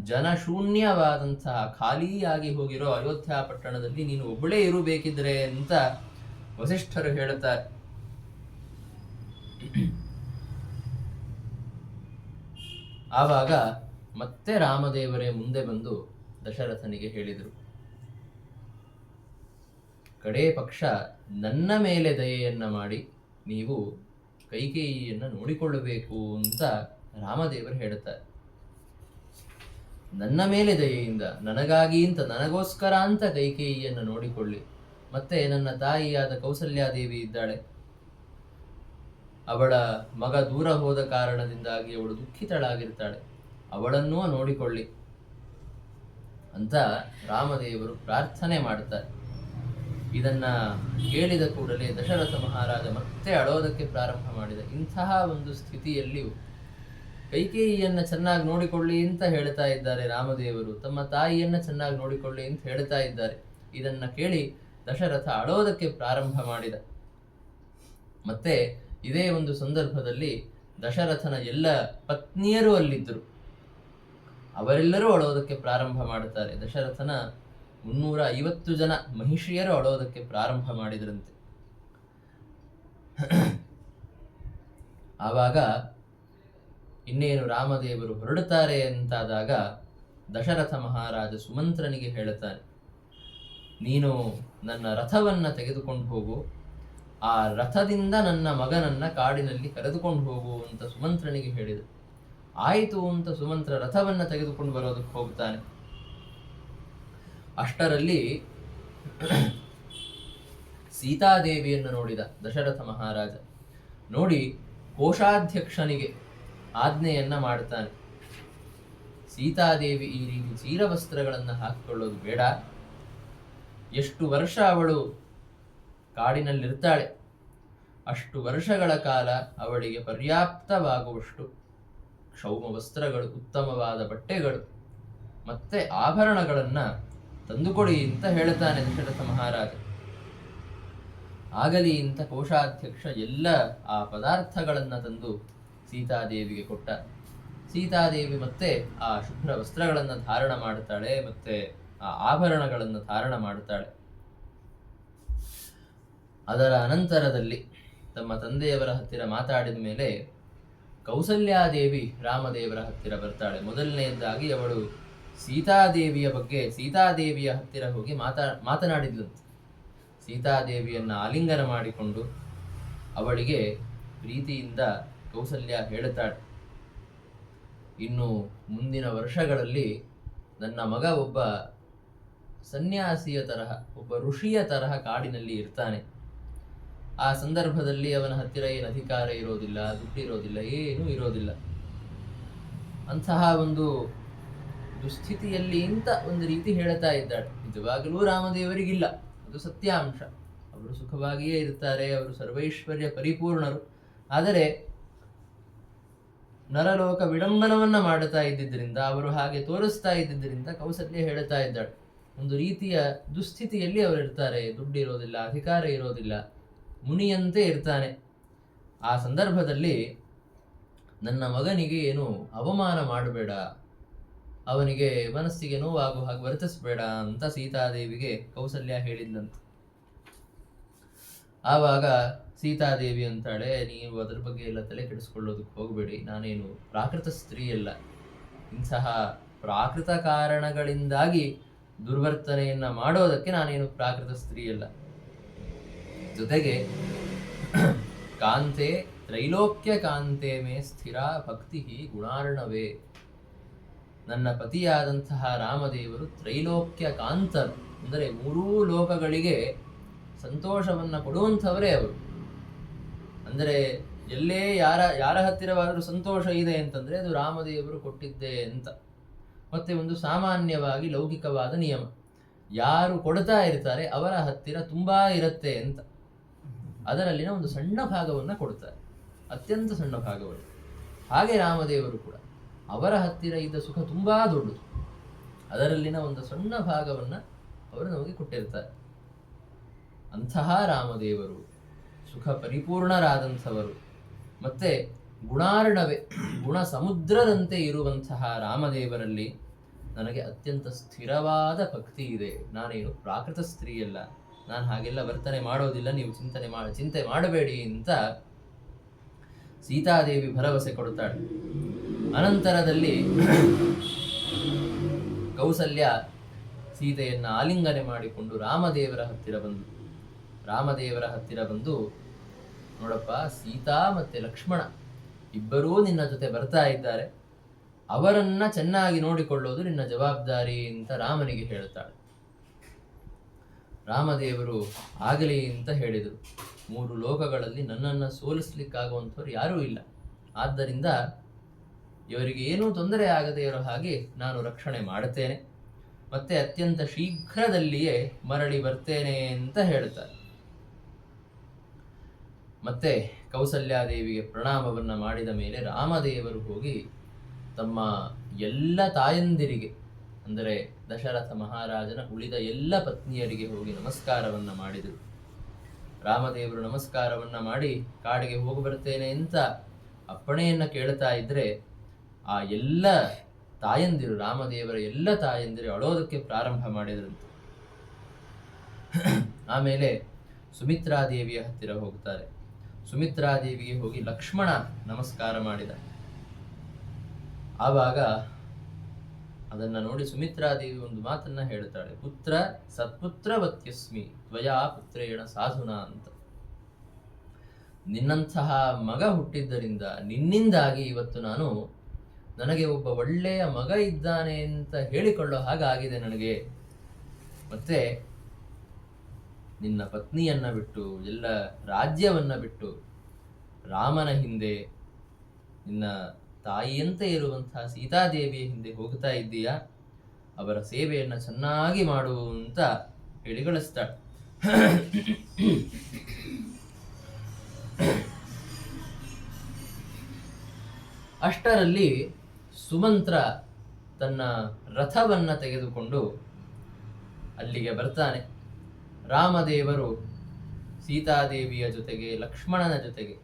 ಜನಶೂನ್ಯವಾದಂತಹ ಖಾಲಿಯಾಗಿ ಹೋಗಿರೋ ಅಯೋಧ್ಯ ಪಟ್ಟಣದಲ್ಲಿ ನೀನು ಒಬ್ಬಳೇ ಇರಬೇಕಿದ್ರೆ ಅಂತ ವಸಿಷ್ಠರು ಹೇಳುತ್ತಾರೆ. ಆವಾಗ ಮತ್ತೆ ರಾಮದೇವರೇ ಮುಂದೆ ಬಂದು ದಶರಥನಿಗೆ ಹೇಳಿದರು, ಕಡೇ ಪಕ್ಷ ನನ್ನ ಮೇಲೆ ದಯೆಯನ್ನ ಮಾಡಿ ನೀವು ಕೈಕೇಯಿಯನ್ನ ನೋಡಿಕೊಳ್ಳಬೇಕು ಅಂತ ರಾಮದೇವರು ಹೇಳುತ್ತಾರೆ. ನನ್ನ ಮೇಲೆ ದಯೆಯಿಂದ ನನಗಾಗಿ ಅಂತ, ನನಗೋಸ್ಕರ ಅಂತ ಕೈಕೇಯಿಯನ್ನ ನೋಡಿಕೊಳ್ಳಿ. ಮತ್ತೆ ನನ್ನ ತಾಯಿಯಾದ ಕೌಸಲ್ಯಾದೇವಿ ಇದ್ದಾಳೆ, ಅವಳ ಮಗ ದೂರ ಹೋದ ಕಾರಣದಿಂದಾಗಿ ಅವಳು ದುಃಖಿತಳಾಗಿರ್ತಾಳೆ, ಅವಳನ್ನೂ ನೋಡಿಕೊಳ್ಳಿ ಅಂತ ರಾಮದೇವರು ಪ್ರಾರ್ಥನೆ ಮಾಡುತ್ತಾರೆ. ಇದನ್ನ ಕೇಳಿದ ಕೂಡಲೇ ದಶರಥ ಮಹಾರಾಜ ಮತ್ತೆ ಅಳೋದಕ್ಕೆ ಪ್ರಾರಂಭ ಮಾಡಿದ. ಇಂತಹ ಒಂದು ಸ್ಥಿತಿಯಲ್ಲಿಯೂ ಕೈಕೇಯಿಯನ್ನ ಚೆನ್ನಾಗಿ ನೋಡಿಕೊಳ್ಳಿ ಅಂತ ಹೇಳ್ತಾ ಇದ್ದಾರೆ ರಾಮದೇವರು, ತಮ್ಮ ತಾಯಿಯನ್ನ ಚೆನ್ನಾಗಿ ನೋಡಿಕೊಳ್ಳಿ ಅಂತ ಹೇಳ್ತಾ ಇದ್ದಾರೆ. ಇದನ್ನ ಕೇಳಿ ದಶರಥ ಅಳೋದಕ್ಕೆ ಪ್ರಾರಂಭ ಮಾಡಿದ. ಮತ್ತೆ ಇದೇ ಒಂದು ಸಂದರ್ಭದಲ್ಲಿ ದಶರಥನ ಎಲ್ಲ ಪತ್ನಿಯರು ಅಲ್ಲಿದ್ದರು, ಅವರೆಲ್ಲರೂ ಅಳೋದಕ್ಕೆ ಪ್ರಾರಂಭ ಮಾಡುತ್ತಾರೆ. ದಶರಥನ 350 ಜನ ಮಹಿಷಿಯರು ಅಳೋದಕ್ಕೆ ಪ್ರಾರಂಭ ಮಾಡಿದರಂತೆ. ಆವಾಗ ಇನ್ನೇನು ರಾಮದೇವರು ಹೊರಡುತ್ತಾರೆ ಅಂತಾದಾಗ ದಶರಥ ಮಹಾರಾಜ ಸುಮಂತ್ರನಿಗೆ ಹೇಳುತ್ತಾನೆ, ನೀನು ನನ್ನ ರಥವನ್ನ ತೆಗೆದುಕೊಂಡು ಹೋಗು, ಆ ರಥದಿಂದ ನನ್ನ ಮಗನನ್ನ ಕಾಡಿನಲ್ಲಿ ಕರೆದುಕೊಂಡು ಹೋಗು ಅಂತ ಸುಮಂತ್ರನಿಗೆ ಹೇಳಿದರು. ಆಯಿತು ಅಂತ ಸುಮಂತ್ರ ರಥವನ್ನ ತೆಗೆದುಕೊಂಡು ಬರೋದಕ್ಕೆ ಹೋಗ್ತಾನೆ. ಅಷ್ಟರಲ್ಲಿ ಸೀತಾದೇವಿಯನ್ನು ನೋಡಿದ ದಶರಥ ಮಹಾರಾಜ. ನೋಡಿ ಕೋಶಾಧ್ಯಕ್ಷನಿಗೆ ಆಜ್ಞೆಯನ್ನ ಮಾಡ್ತಾನೆ, ಸೀತಾದೇವಿ ಈ ರೀತಿ ಚೀರವಸ್ತ್ರಗಳನ್ನು ಹಾಕಿಕೊಳ್ಳೋದು ಬೇಡ, ಎಷ್ಟು ವರ್ಷ ಅವಳು ಕಾಡಿನಲ್ಲಿರ್ತಾಳೆ ಅಷ್ಟು ವರ್ಷಗಳ ಕಾಲ ಅವಳಿಗೆ ಪರ್ಯಾಪ್ತವಾಗುವಷ್ಟು ಕ್ಷೌಮ ವಸ್ತ್ರಗಳು, ಉತ್ತಮವಾದ ಬಟ್ಟೆಗಳು ಮತ್ತೆ ಆಭರಣಗಳನ್ನ ತಂದುಕೊಡಿ ಅಂತ ಹೇಳ್ತಾನೆ ದಶರಥ ಮಹಾರಾಜ. ಆಗಲಿ ಅಂತ ಕೋಶಾಧ್ಯಕ್ಷ ಎಲ್ಲ ಆ ಪದಾರ್ಥಗಳನ್ನ ತಂದು ಸೀತಾದೇವಿಗೆ ಕೊಟ್ಟ. ಸೀತಾದೇವಿ ಮತ್ತೆ ಆ ಶುಭ್ರ ವಸ್ತ್ರಗಳನ್ನು ಧಾರಣ ಮಾಡುತ್ತಾಳೆ, ಮತ್ತೆ ಆ ಆಭರಣಗಳನ್ನು ಧಾರಣ ಮಾಡುತ್ತಾಳೆ. ಅದರ ಅನಂತರದಲ್ಲಿ ತಮ್ಮ ತಂದೆಯವರ ಹತ್ತಿರ ಮಾತಾಡಿದ ಮೇಲೆ ಕೌಸಲ್ಯಾದೇವಿ ರಾಮದೇವರ ಹತ್ತಿರ ಬರ್ತಾಳೆ. ಮೊದಲನೆಯದಾಗಿ ಅವಳು ಸೀತಾದೇವಿಯ ಬಗ್ಗೆ ಸೀತಾದೇವಿಯ ಹತ್ತಿರ ಹೋಗಿ ಮಾತನಾಡಿದ್ಲಂತೆ. ಸೀತಾದೇವಿಯನ್ನ ಆಲಿಂಗನ ಮಾಡಿಕೊಂಡು ಅವಳಿಗೆ ಪ್ರೀತಿಯಿಂದ ಕೌಸಲ್ಯ ಹೇಳುತ್ತಾಳೆ, ಇನ್ನು ಮುಂದಿನ ವರ್ಷಗಳಲ್ಲಿ ನನ್ನ ಮಗ ಒಬ್ಬ ಸನ್ಯಾಸಿಯ ತರಹ, ಒಬ್ಬ ಋಷಿಯ ತರಹ ಕಾಡಿನಲ್ಲಿ ಇರ್ತಾನೆ. ಆ ಸಂದರ್ಭದಲ್ಲಿ ಅವನ ಹತ್ತಿರ ಏನು ಅಧಿಕಾರ ಇರೋದಿಲ್ಲ, ದುಡ್ಡಿರೋದಿಲ್ಲ, ಏನೂ ಇರೋದಿಲ್ಲ. ಅಂತಹ ಒಂದು ದುಸ್ಥಿತಿಯಲ್ಲಿ ಇಂತ ಒಂದು ರೀತಿ ಹೇಳ್ತಾ ಇದ್ದಾಳೆ. ನಿಜವಾಗಲೂ ರಾಮದೇವರಿಗಿಲ್ಲ, ಅದು ಸತ್ಯಾಂಶ. ಅವರು ಸುಖವಾಗಿಯೇ ಇರ್ತಾರೆ, ಅವರು ಸರ್ವೈಶ್ವರ್ಯ ಪರಿಪೂರ್ಣರು. ಆದರೆ ನರಲೋಕ ವಿಡಂಬನವನ್ನ ಮಾಡುತ್ತಾ ಇದ್ದಿದ್ದರಿಂದ, ಅವರು ಹಾಗೆ ತೋರಿಸ್ತಾ ಇದ್ದಿದ್ದರಿಂದ ಕೌಸಲ್ಯ ಹೇಳ್ತಾ ಇದ್ದಾಳೆ, ಒಂದು ರೀತಿಯ ದುಸ್ಥಿತಿಯಲ್ಲಿ ಅವರು ಇರ್ತಾರೆ, ದುಡ್ಡಿರೋದಿಲ್ಲ, ಅಧಿಕಾರ ಇರೋದಿಲ್ಲ, ಮುನಿಯಂತೆ ಇರ್ತಾನೆ. ಆ ಸಂದರ್ಭದಲ್ಲಿ ನನ್ನ ಮಗನಿಗೆ ಏನು ಅವಮಾನ ಮಾಡಬೇಡ, ಅವನಿಗೆ ಮನಸ್ಸಿಗೆ ನೋವಾಗುವ ಹಾಗೆ ವರ್ತಿಸಬೇಡ ಅಂತ ಸೀತಾದೇವಿಗೆ ಕೌಸಲ್ಯ ಹೇಳಿದ್ಲಂತ. ಆವಾಗ ಸೀತಾದೇವಿ ಅಂತಾಳೆ, ನೀವು ಅದರ ಬಗ್ಗೆ ಎಲ್ಲ ತಲೆ ಕೆಡಿಸ್ಕೊಳ್ಳೋದಕ್ಕೆ ಹೋಗಬೇಡಿ, ನಾನೇನು ಪ್ರಾಕೃತ ಸ್ತ್ರೀಯಲ್ಲ, ಇಂತಹ ಪ್ರಾಕೃತ ಕಾರಣಗಳಿಂದಾಗಿ ದುರ್ವರ್ತನೆಯನ್ನ ಮಾಡೋದಕ್ಕೆ ನಾನೇನು ಪ್ರಾಕೃತ ಸ್ತ್ರೀಯಲ್ಲ. ಜೊತೆಗೆ ಕಾಂತೆ ತ್ರೈಲೋಕ್ಯ ಕಾಂತೆ ಮೇ ಸ್ಥಿರ ಭಕ್ತಿ ಗುಣಾರ್ಣವೇ, ನನ್ನ ಪತಿಯಾದಂತಹ ರಾಮದೇವರು ತ್ರೈಲೋಕ್ಯ ಕಾಂತರು, ಅಂದರೆ 3 ಲೋಕಗಳಿಗೆ ಸಂತೋಷವನ್ನ ಕೊಡುವಂಥವರೇ ಅವರು. ಅಂದರೆ ಎಲ್ಲೇ ಯಾರ ಹತ್ತಿರವಾದರೂ ಸಂತೋಷ ಇದೆ ಅಂತಂದ್ರೆ ಅದು ರಾಮದೇವರು ಕೊಟ್ಟಿದ್ದೆ ಅಂತ. ಮತ್ತೆ ಒಂದು ಸಾಮಾನ್ಯವಾಗಿ ಲೌಕಿಕವಾದ ನಿಯಮ, ಯಾರು ಕೊಡ್ತಾ ಇರ್ತಾರೆ ಅವರ ಹತ್ತಿರ ತುಂಬಾ ಇರುತ್ತೆ ಅಂತ. ಅದರಲ್ಲಿನ ಒಂದು ಸಣ್ಣ ಭಾಗವನ್ನ ಕೊಡ್ತಾರೆ, ಅತ್ಯಂತ ಸಣ್ಣ ಭಾಗವನ್ನು. ಹಾಗೆ ರಾಮದೇವರು ಕೂಡ ಅವರ ಹತ್ತಿರ ಇದ್ದ ಸುಖ ತುಂಬಾ ದೊಡ್ಡದು, ಅದರಲ್ಲಿನ ಒಂದು ಸಣ್ಣ ಭಾಗವನ್ನ ಅವರು ನಮಗೆ ಕೊಟ್ಟಿರ್ತಾರೆ. ಅಂತಹ ರಾಮದೇವರು ಸುಖ ಪರಿಪೂರ್ಣರಾದಂಥವರು, ಮತ್ತೆ ಗುಣಾರ್ಣವೇ, ಗುಣ ಸಮುದ್ರದಂತೆ ಇರುವಂತಹ ರಾಮದೇವರಲ್ಲಿ ನನಗೆ ಅತ್ಯಂತ ಸ್ಥಿರವಾದ ಭಕ್ತಿ ಇದೆ, ನಾನೇನು ಪ್ರಾಕೃತ ಸ್ತ್ರೀಯಲ್ಲ, ನಾನು ಹಾಗೆಲ್ಲ ವರ್ತನೆ ಮಾಡೋದಿಲ್ಲ, ನೀವು ಚಿಂತೆ ಮಾಡಬೇಡಿ ಅಂತ ಸೀತಾದೇವಿ ಭರವಸೆ ಕೊಡ್ತಾಳೆ. ಅನಂತರದಲ್ಲಿ ಕೌಸಲ್ಯ ಸೀತೆಯನ್ನು ಆಲಿಂಗನೆ ಮಾಡಿಕೊಂಡು ರಾಮದೇವರ ಹತ್ತಿರ ಬಂದು ನೋಡಪ್ಪ, ಸೀತಾ ಮತ್ತೆ ಲಕ್ಷ್ಮಣ ಇಬ್ಬರೂ ನಿನ್ನ ಜೊತೆ ಬರ್ತಾ ಇದ್ದಾರೆ, ಅವರನ್ನ ಚೆನ್ನಾಗಿ ನೋಡಿಕೊಳ್ಳೋದು ನಿನ್ನ ಜವಾಬ್ದಾರಿ ಅಂತ ರಾಮನಿಗೆ ಹೇಳ್ತಾಳೆ. ರಾಮದೇವರು ಆಗಲಿ ಅಂತ ಹೇಳಿದರು. 3 ಲೋಕಗಳಲ್ಲಿ ನನ್ನನ್ನು ಸೋಲಿಸ್ಲಿಕ್ಕಾಗುವಂಥವ್ರು ಯಾರೂ ಇಲ್ಲ, ಆದ್ದರಿಂದ ಇವರಿಗೆ ಏನೂ ತೊಂದರೆ ಆಗದೇ ಇರೋ ಹಾಗೆ ನಾನು ರಕ್ಷಣೆ ಮಾಡುತ್ತೇನೆ, ಮತ್ತೆ ಅತ್ಯಂತ ಶೀಘ್ರದಲ್ಲಿಯೇ ಮರಳಿ ಬರ್ತೇನೆ ಅಂತ ಹೇಳ್ತಾರೆ. ಮತ್ತೆ ಕೌಸಲ್ಯಾದೇವಿಗೆ ಪ್ರಣಾಮವನ್ನ ಮಾಡಿದ ಮೇಲೆ ರಾಮದೇವರು ಹೋಗಿ ತಮ್ಮ ಎಲ್ಲ ತಾಯಂದಿರಿಗೆ, ಅಂದರೆ ದಶರಥ ಮಹಾರಾಜನ ಉಳಿದ ಎಲ್ಲ ಪತ್ನಿಯರಿಗೆ ಹೋಗಿ ನಮಸ್ಕಾರವನ್ನ ಮಾಡಿದರು. ರಾಮದೇವರು ನಮಸ್ಕಾರವನ್ನ ಮಾಡಿ ಕಾಡಿಗೆ ಹೋಗಿ ಬರ್ತೇನೆ ಅಂತ ಅಪ್ಪಣೆಯನ್ನ ಕೇಳ್ತಾ ಇದ್ರೆ ಆ ಎಲ್ಲ ತಾಯಂದಿರು, ರಾಮದೇವರ ಎಲ್ಲ ತಾಯಂದಿರು ಅಳೋದಕ್ಕೆ ಪ್ರಾರಂಭ ಮಾಡಿದ್ರಂತೆ. ಆಮೇಲೆ ಸುಮಿತ್ರಾದೇವಿಯ ಹತ್ತಿರ ಹೋಗ್ತಾರೆ. ಸುಮಿತ್ರಾದೇವಿಗೆ ಹೋಗಿ ಲಕ್ಷ್ಮಣ ನಮಸ್ಕಾರ ಮಾಡಿದ. ಆವಾಗ ಅದನ್ನ ನೋಡಿ ಸುಮಿತ್ರಾದೇವಿ ಒಂದು ಮಾತನ್ನ ಹೇಳ್ತಾಳೆ, ಪುತ್ರ ಸತ್ಪುತ್ರವತ್ಯಸ್ಮಿ ತ್ವಯಾ ಪುತ್ರೇಣ ಸಾಧುನಾ ಅಂತ. ನಿನ್ನಂತಹ ಮಗ ಹುಟ್ಟಿದ್ದರಿಂದ, ನಿನ್ನಿಂದಾಗಿ ಇವತ್ತು ನನಗೆ ಒಬ್ಬ ಒಳ್ಳೆಯ ಮಗ ಇದ್ದಾನೆ ಅಂತ ಹೇಳಿಕೊಳ್ಳೋ ಹಾಗಾಗಿದೆ ನನಗೆ. ಮತ್ತೆ ನಿನ್ನ ಪತ್ನಿಯನ್ನ ಬಿಟ್ಟು, ಎಲ್ಲ ರಾಜ್ಯವನ್ನ ಬಿಟ್ಟು ರಾಮನ ಹಿಂದೆ, ನಿನ್ನ ತಾಯಿಯಂತೆ ಇರುವಂತಹ ಸೀತಾದೇವಿಯ ಹಿಂದೆ ಹೋಗ್ತಾ ಇದ್ದೀಯಾ, ಅವರ ಸೇವೆಯನ್ನ ಚೆನ್ನಾಗಿ ಮಾಡು ಅಂತ ಹೇಳಿ ಕಳಿಸ್ತಾಳೆ. ಅಷ್ಟರಲ್ಲಿ ಸುಮಂತ್ರ ತನ್ನ ರಥವನ್ನ ತೆಗೆದುಕೊಂಡು ಅಲ್ಲಿಗೆ ಬರ್ತಾನೆ. ರಾಮದೇವರು ಸೀತಾದೇವಿಯ ಜೊತೆಗೆ ಲಕ್ಷ್ಮಣನ ಜೊತೆಗೆ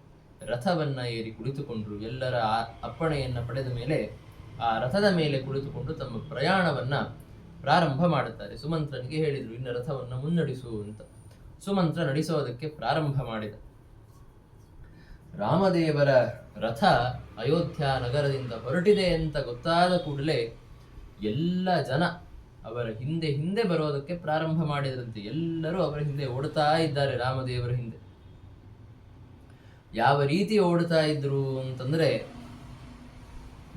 ರಥವನ್ನ ಏರಿ ಕುಳಿತುಕೊಂಡ್ರು. ಎಲ್ಲರ ಅಪ್ಪಣೆಯನ್ನ ಪಡೆದ ಮೇಲೆ ಆ ರಥದ ಮೇಲೆ ಕುಳಿತುಕೊಂಡು ತಮ್ಮ ಪ್ರಯಾಣವನ್ನ ಪ್ರಾರಂಭ ಮಾಡುತ್ತಾರೆ. ಸುಮಂತ್ರನಿಗೆ ಹೇಳಿದ್ರು, ಇನ್ನು ರಥವನ್ನ ಮುನ್ನಡೆಸು ಅಂತ. ಸುಮಂತ್ರ ನಡೆಸೋದಕ್ಕೆ ಪ್ರಾರಂಭ ಮಾಡಿದ. ರಾಮದೇವರ ರಥ ಅಯೋಧ್ಯ ನಗರದಿಂದ ಹೊರಟಿದೆ ಅಂತ ಗೊತ್ತಾದ ಕೂಡಲೇ ಎಲ್ಲ ಜನ ಅವರ ಹಿಂದೆ ಹಿಂದೆ ಬರೋದಕ್ಕೆ ಪ್ರಾರಂಭ ಮಾಡಿದ್ರಂತೆ. ಎಲ್ಲರೂ ಅವರ ಹಿಂದೆ ಓಡ್ತಾ ಇದ್ದಾರೆ, ರಾಮದೇವರ ಹಿಂದೆ. ಯಾವ ರೀತಿ ಓಡ್ತಾ ಇದ್ರು ಅಂತಂದ್ರೆ,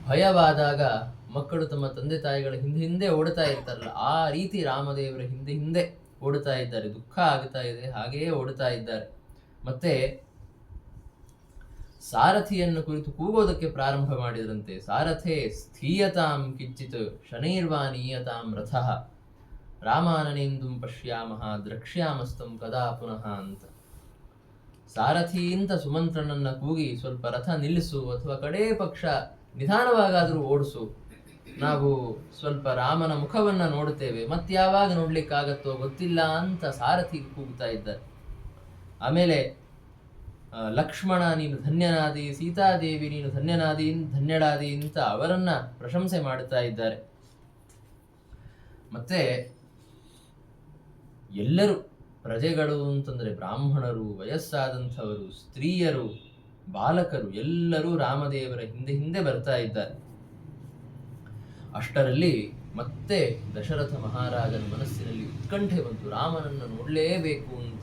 ಭಯವಾದಾಗ ಮಕ್ಕಳು ತಮ್ಮ ತಂದೆ ತಾಯಿಗಳ ಹಿಂದೆ ಹಿಂದೆ ಓಡ್ತಾ ಇರ್ತಾರಲ್ಲ, ಆ ರೀತಿ ರಾಮದೇವರ ಹಿಂದೆ ಹಿಂದೆ ಓಡ್ತಾ ಇದ್ದಾರೆ. ದುಃಖ ಆಗ್ತಾ ಇದೆ, ಹಾಗೆಯೇ ಓಡ್ತಾ ಇದ್ದಾರೆ. ಮತ್ತೆ ಸಾರಥಿಯನ್ನು ಕುರಿತು ಕೂಗೋದಕ್ಕೆ ಪ್ರಾರಂಭ ಮಾಡಿದ್ರಂತೆ. ಸಾರಥೆ ಸ್ಥೀಯತಾಂ ಕಿಂಚಿತ್ ಶನೈರ್ವಾನೀಯತಾಂ ರಥಃ ರಾಮಾನನೇಂದುಂ ಪಶ್ಯಾಮಃ ದ್ರಕ್ಷ್ಯಾಮಸ್ತಂ ಕದಾ ಪುನಃ ಅಂತ. ಸಾರಥಿ ಅಂತ ಸುಮಂತ್ರನನ್ನ ಕೂಗಿ, ಸ್ವಲ್ಪ ರಥ ನಿಲ್ಲಿಸು, ಅಥವಾ ಕಡೇ ಪಕ್ಷ ನಿಧಾನವಾಗಾದರೂ ಓಡಿಸು, ನಾವು ಸ್ವಲ್ಪ ರಾಮನ ಮುಖವನ್ನ ನೋಡುತ್ತೇವೆ, ಮತ್ಯಾವಾಗ ನೋಡ್ಲಿಕ್ಕಾಗತ್ತೋ ಗೊತ್ತಿಲ್ಲ ಅಂತ ಸಾರಥಿ ಕೂಗ್ತಾ ಇದ್ದಾರೆ. ಆಮೇಲೆ ಲಕ್ಷ್ಮಣ ನೀನು ಧನ್ಯನಾದಿ, ಸೀತಾದೇವಿ ನೀನು ಧನ್ಯಳಾದಿ ಅಂತ ಅವರನ್ನ ಪ್ರಶಂಸೆ ಮಾಡುತ್ತಾ ಇದ್ದಾರೆ. ಮತ್ತೆ ಎಲ್ಲರೂ ಪ್ರಜೆಗಳು ಅಂತಂದ್ರೆ ಬ್ರಾಹ್ಮಣರು, ವಯಸ್ಸಾದಂಥವರು, ಸ್ತ್ರೀಯರು, ಬಾಲಕರು ಎಲ್ಲರೂ ರಾಮದೇವರ ಹಿಂದೆ ಹಿಂದೆ ಬರ್ತಾ ಇದ್ದಾರೆ. ಅಷ್ಟರಲ್ಲಿ ಮತ್ತೆ ದಶರಥ ಮಹಾರಾಜನ ಮನಸ್ಸಿನಲ್ಲಿ ಉತ್ಕಂಠೆ ಬಂತು, ರಾಮನನ್ನು ನೋಡಲೇಬೇಕು ಅಂತ.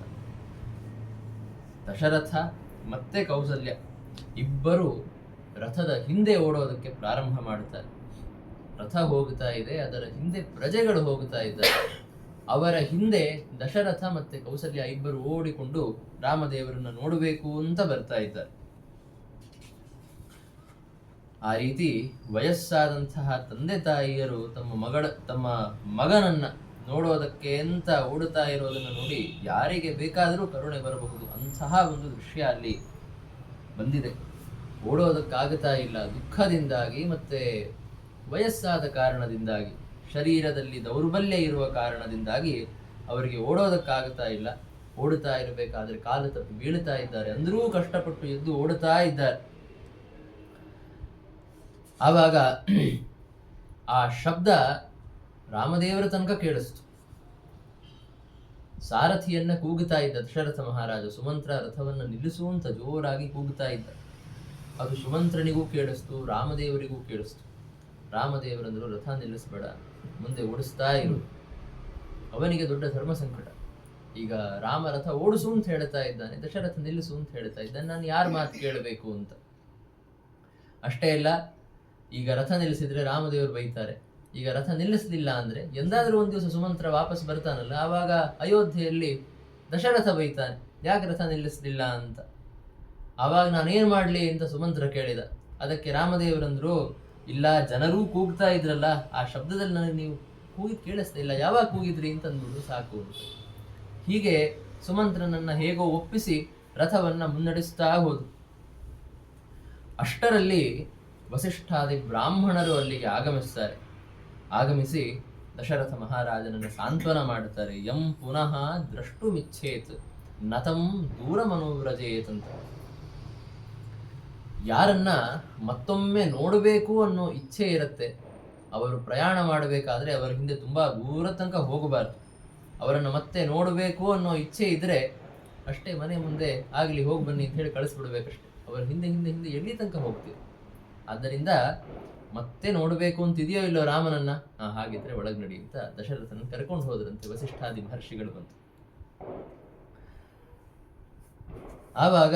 ದಶರಥ ಮತ್ತೆ ಕೌಸಲ್ಯ ಇಬ್ಬರು ರಥದ ಹಿಂದೆ ಓಡೋದಕ್ಕೆ ಪ್ರಾರಂಭ ಮಾಡುತ್ತಾರೆ. ರಥ ಹೋಗ್ತಾ ಇದೆ, ಅದರ ಹಿಂದೆ ಪ್ರಜೆಗಳು ಹೋಗ್ತಾ ಇದ್ದಾರೆ. ಅವರ ಹಿಂದೆ ದಶರಥ ಮತ್ತೆ ಕೌಸಲ್ಯ ಇಬ್ಬರು ಓಡಿಕೊಂಡು ರಾಮದೇವರನ್ನ ನೋಡಬೇಕು ಅಂತ ಬರ್ತಾ ಇದ್ದಾರೆ. ಆ ರೀತಿ ವಯಸ್ಸಾದಂತಹ ತಂದೆ ತಾಯಿಯರು ತಮ್ಮ ಮಗನನ್ನ ನೋಡೋದಕ್ಕೆ ಅಂತ ಓಡುತ್ತಾ ಇರೋದನ್ನು ನೋಡಿ ಯಾರಿಗೆ ಬೇಕಾದರೂ ಕರುಣೆ ಬರಬಹುದು. ಅಂತಹ ಒಂದು ದೃಶ್ಯ ಅಲ್ಲಿ ಬಂದಿದೆ. ಓಡೋದಕ್ಕಾಗುತ್ತಾ ಇಲ್ಲ, ದುಃಖದಿಂದಾಗಿ ಮತ್ತೆ ವಯಸ್ಸಾದ ಕಾರಣದಿಂದಾಗಿ, ಶರೀರದಲ್ಲಿ ದೌರ್ಬಲ್ಯ ಇರುವ ಕಾರಣದಿಂದಾಗಿ ಅವರಿಗೆ ಓಡೋದಕ್ಕಾಗುತ್ತಾ ಇಲ್ಲ. ಓಡುತ್ತಾ ಇರಬೇಕಾದ್ರೆ ಕಾಲು ತಪ್ಪಿ ಬೀಳುತ್ತಾ ಇದ್ದಾರೆ, ಅಂದರೂ ಕಷ್ಟಪಟ್ಟು ಎದ್ದು ಓಡುತ್ತಾ ಇದ್ದಾರೆ. ಆವಾಗ ಆ ಶಬ್ದ ರಾಮದೇವರ ತನಕ ಕೇಳಿಸ್ತು. ಸಾರಥಿಯನ್ನ ಕೂಗುತ್ತಾ ಇದ್ದ ದಶರಥ ಮಹಾರಾಜ. ಸುಮಂತ್ರ ರಥವನ್ನು ನಿಲ್ಲಿಸು ಅಂತ ಜೋರಾಗಿ ಕೂಗುತ್ತಾ ಇದ್ದ. ಅದು ಸುಮಂತ್ರನಿಗೂ ಕೇಳಿಸ್ತು, ರಾಮದೇವರಿಗೂ ಕೇಳಿಸ್ತು. ರಾಮದೇವರಂದ್ರು, ರಥ ನಿಲ್ಲಿಸಬೇಡ, ಮುಂದೆ ಓಡಿಸ್ತಾ ಇರು. ಅವನಿಗೆ ದೊಡ್ಡ ಧರ್ಮ ಸಂಕಟ. ಈಗ ರಾಮ ರಥ ಓಡಿಸು ಅಂತ ಹೇಳ್ತಾ ಇದ್ದಾನೆ, ದಶರಥ ನಿಲ್ಲಿಸು ಅಂತ ಹೇಳ್ತಾ ಇದ್ದಾನೆ, ನಾನು ಯಾರ ಮಾತು ಕೇಳಬೇಕು ಅಂತ. ಅಷ್ಟೇ ಅಲ್ಲ, ಈಗ ರಥ ನಿಲ್ಲಿಸಿದ್ರೆ ರಾಮದೇವರು ಬೈತಾರೆ. ಈಗ ರಥ ನಿಲ್ಲಿಸಲಿಲ್ಲ ಅಂದ್ರೆ ಎಂದಾದ್ರೂ ಒಂದ್ ದಿವಸ ಸುಮಂತ್ರ ವಾಪಸ್ ಬರ್ತಾನಲ್ಲ, ಆವಾಗ ಅಯೋಧ್ಯೆಯಲ್ಲಿ ದಶರಥ ಬೈತಾನೆ, ಯಾಕೆ ರಥ ನಿಲ್ಲಿಸಲಿಲ್ಲ ಅಂತ. ಆವಾಗ ನಾನೇನ್ ಮಾಡ್ಲಿ ಅಂತ ಸುಮಂತ್ರ ಕೇಳಿದ. ಅದಕ್ಕೆ ರಾಮದೇವರಂದ್ರು, ಇಲ್ಲ, ಜನರೂ ಕೂಗ್ತಾ ಇದ್ರಲ್ಲ, ಆ ಶಬ್ದದಲ್ಲಿ ನನಗೆ ನೀವು ಕೂಗಿದ್ ಕೇಳಿಸ್ತಾ ಇಲ್ಲ, ಯಾವಾಗ ಕೂಗಿದ್ರಿ ಅಂತ ಅಂದ್ಬಿಡು ಸಾಕು ಅಂತ. ಹೀಗೆ ಸುಮಂತ್ರನನ್ನ ಹೇಗೋ ಒಪ್ಪಿಸಿ ರಥವನ್ನ ಮುನ್ನಡೆಸ್ತಾ ಹೋದ್ರು. ಅಷ್ಟರಲ್ಲಿ ವಸಿಷ್ಠಾದಿ ಬ್ರಾಹ್ಮಣರು ಅಲ್ಲಿಗೆ ಆಗಮಿಸ್ತಾರೆ. ಆಗಮಿಸಿ ದಶರಥ ಮಹಾರಾಜನನ್ನು ಸಾಂತ್ವನ ಮಾಡುತ್ತಾರೆ. ಯಂ ಪುನಃ ದ್ರಷ್ಟುಮಿಚ್ಛೇತ್ ನತಂ ದೂರ ಮನೋವ್ರಜೇತ್ ಅಂತ. ಯಾರನ್ನ ಮತ್ತೊಮ್ಮೆ ನೋಡಬೇಕು ಅನ್ನೋ ಇಚ್ಛೆ ಇರುತ್ತೆ, ಅವರು ಪ್ರಯಾಣ ಮಾಡಬೇಕಾದ್ರೆ ಅವರ ಹಿಂದೆ ತುಂಬಾ ದೂರ ತನಕ ಹೋಗಬಾರ್ದು. ಅವರನ್ನು ಮತ್ತೆ ನೋಡಬೇಕು ಅನ್ನೋ ಇಚ್ಛೆ ಇದ್ರೆ ಅಷ್ಟೇ, ಮನೆ ಮುಂದೆ ಆಗಲಿ ಹೋಗಿ ಬನ್ನಿ ಅಂತ ಹೇಳಿ ಕಳಿಸ್ಬಿಡ್ಬೇಕಷ್ಟೆ. ಅವರ ಹಿಂದೆ ಹಿಂದೆ ಹಿಂದೆ ಎಲ್ಲಿ ತನಕ ಹೋಗ್ತೀವಿ. ಆದ್ದರಿಂದ ಮತ್ತೆ ನೋಡಬೇಕು ಅಂತಿದೆಯೋ ಇಲ್ಲೋ ರಾಮನನ್ನ, ಹಾಗಿದ್ರೆ ಒಳಗ್ ನಡಿ ಅಂತ ದಶರಥನ ಕರ್ಕೊಂಡು ಹೋದ್ರಂತೆ ವಸಿಷ್ಠಾದಿ ಮಹರ್ಷಿಗಳು ಬಂತು. ಆವಾಗ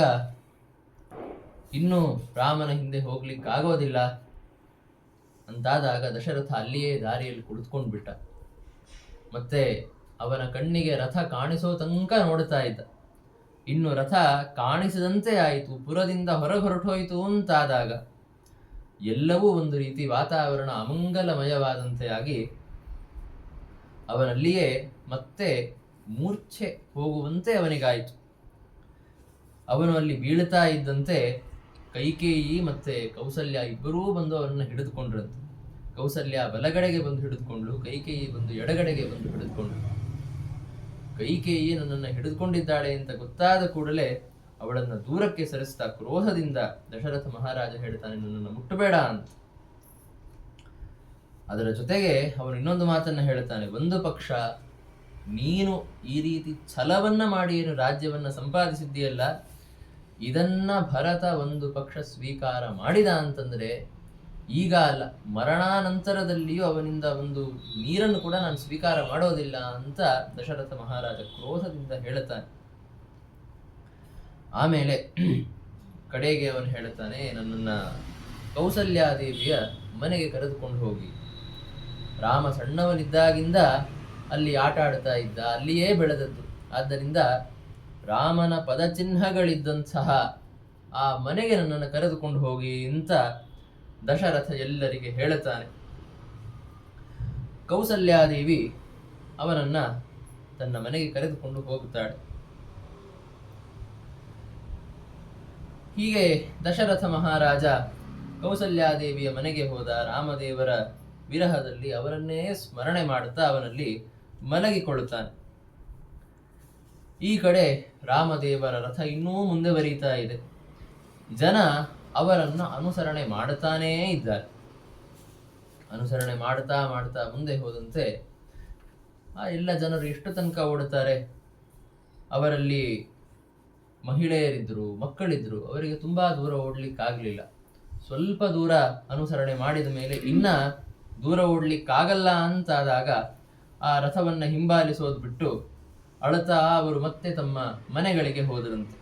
ಇನ್ನು ರಾಮನ ಹಿಂದೆ ಹೋಗ್ಲಿಕ್ಕಾಗೋದಿಲ್ಲ ಅಂತಾದಾಗ ದಶರಥ ಅಲ್ಲಿಯೇ ದಾರಿಯಲ್ಲಿ ಕುಳಿತುಕೊಂಡ್ಬಿಟ್ಟ. ಮತ್ತೆ ಅವನ ಕಣ್ಣಿಗೆ ರಥ ಕಾಣಿಸೋ ತನಕ ನೋಡ್ತಾ ಇದ್ದ. ಇನ್ನು ರಥ ಕಾಣಿಸದಂತೆ ಆಯಿತು, ಪುರದಿಂದ ಹೊರಟೋಯ್ತು ಅಂತಾದಾಗ ಎಲ್ಲವೂ ಒಂದು ರೀತಿ ವಾತಾವರಣ ಅಮಂಗಲಮಯವಾದಂತೆ ಆಗಿ ಅವನಲ್ಲಿಯೇ ಮತ್ತೆ ಮೂರ್ಛೆ ಹೋಗುವಂತೆ ಅವನಿಗಾಯಿತು. ಅವನು ಅಲ್ಲಿ ಬೀಳ್ತಾ ಇದ್ದಂತೆ ಕೈಕೇಯಿ ಮತ್ತೆ ಕೌಸಲ್ಯ ಇಬ್ಬರೂ ಬಂದು ಅವನನ್ನು ಹಿಡಿದುಕೊಂಡ್ರಂತೆ. ಕೌಸಲ್ಯ ಬಲಗಡೆಗೆ ಬಂದು ಹಿಡಿದುಕೊಂಡ್ಳು, ಕೈಕೇಯಿ ಬಂದು ಎಡಗಡೆಗೆ ಬಂದು ಹಿಡಿದುಕೊಂಡ್ಳು. ಕೈಕೇಯಿ ನನ್ನನ್ನು ಹಿಡಿದುಕೊಂಡಿದ್ದಾಳೆ ಅಂತ ಗೊತ್ತಾದ ಕೂಡಲೇ ಅವಳನ್ನು ದೂರಕ್ಕೆ ಸರಿಸ್ತಾ ಕ್ರೋಧದಿಂದ ದಶರಥ ಮಹಾರಾಜ ಹೇಳ್ತಾನೆ, ನನ್ನನ್ನು ಮುಟ್ಟಬೇಡ ಅಂತ. ಅದರ ಜೊತೆಗೆ ಅವನು ಇನ್ನೊಂದು ಮಾತನ್ನ ಹೇಳ್ತಾನೆ, ಒಂದು ಪಕ್ಷ ನೀನು ಈ ರೀತಿ ಛಲವನ್ನ ಮಾಡಿ ಏನು ರಾಜ್ಯವನ್ನ ಸಂಪಾದಿಸಿದ್ದೀಯಲ್ಲ, ಇದನ್ನ ಭರತ ಒಂದು ಪಕ್ಷ ಸ್ವೀಕಾರ ಮಾಡಿದ ಅಂತಂದ್ರೆ ಈಗ ಅಲ್ಲ, ಮರಣಾನಂತರದಲ್ಲಿಯೂ ಅವನಿಂದ ಒಂದು ನೀರನ್ನು ಕೂಡ ನಾನು ಸ್ವೀಕಾರ ಮಾಡೋದಿಲ್ಲ ಅಂತ ದಶರಥ ಮಹಾರಾಜ ಕ್ರೋಧದಿಂದ ಹೇಳುತ್ತಾನೆ. ಆಮೇಲೆ ಕಡೆಗೆ ಅವನು ಹೇಳುತ್ತಾನೆ, ನನ್ನನ್ನ ಕೌಸಲ್ಯಾದೇವಿಯ ಮನೆಗೆ ಕರೆದುಕೊಂಡು ಹೋಗಿ. ರಾಮ ಸಣ್ಣವನಿದ್ದಾಗಿಂದ ಅಲ್ಲಿ ಆಟ ಆಡ್ತಾ ಇದ್ದ, ಅಲ್ಲಿಯೇ ಬೆಳೆದದ್ದು. ಆದ್ದರಿಂದ ರಾಮನ ಪದಚಿಹ್ನಗಳಿದ್ದಂತಹ ಆ ಮನೆಗೆ ನನ್ನನ್ನು ಕರೆದುಕೊಂಡು ಹೋಗಿ ಅಂತ ದಶರಥ ಎಲ್ಲರಿಗೆ ಹೇಳುತ್ತಾನೆ. ಕೌಸಲ್ಯಾದೇವಿ ಅವನನ್ನ ತನ್ನ ಮನೆಗೆ ಕರೆದುಕೊಂಡು ಹೋಗುತ್ತಾಳೆ. ಹೀಗೆ ದಶರಥ ಮಹಾರಾಜ ಕೌಸಲ್ಯಾದೇವಿಯ ಮನೆಗೆ ಹೋದ. ರಾಮದೇವರ ವಿರಹದಲ್ಲಿ ಅವರನ್ನೇ ಸ್ಮರಣೆ ಮಾಡುತ್ತಾ ಅವನಲ್ಲಿ ಮಲಗಿಕೊಳ್ಳುತ್ತಾನೆ. ಈ ಕಡೆ ರಾಮದೇವರ ರಥ ಇನ್ನೂ ಮುಂದೆ ಬರೀತಾ ಇದೆ. ಜನ ಅವರನ್ನು ಅನುಸರಣೆ ಮಾಡುತ್ತಾನೇ ಇದ್ದಾರೆ. ಅನುಸರಣೆ ಮಾಡ್ತಾ ಮಾಡ್ತಾ ಮುಂದೆ ಹೋದಂತೆ ಆ ಎಲ್ಲ ಜನರು ಎಷ್ಟು ತನಕ ಓಡುತ್ತಾರೆ. ಅವರಲ್ಲಿ ಮಹಿಳೆಯರಿದ್ರು, ಮಕ್ಕಳಿದ್ರು, ಅವರಿಗೆ ತುಂಬಾ ದೂರ ಓಡ್ಲಿಕ್ಕಾಗ್ಲಿಲ್ಲ. ಸ್ವಲ್ಪ ದೂರ ಅನುಸರಣೆ ಮಾಡಿದ ಮೇಲೆ ಇನ್ನ ದೂರ ಓಡ್ಲಿಕ್ಕಾಗಲ್ಲ ಅಂತಾದಾಗ ಆ ರಥವನ್ನ ಹಿಂಬಾಲಿಸೋದು ಬಿಟ್ಟು ಅಳುತ್ತಾ ಅವರು ಮತ್ತೆ ತಮ್ಮ ಮನೆಗಳಿಗೆ ಹೋದರಂತೆ.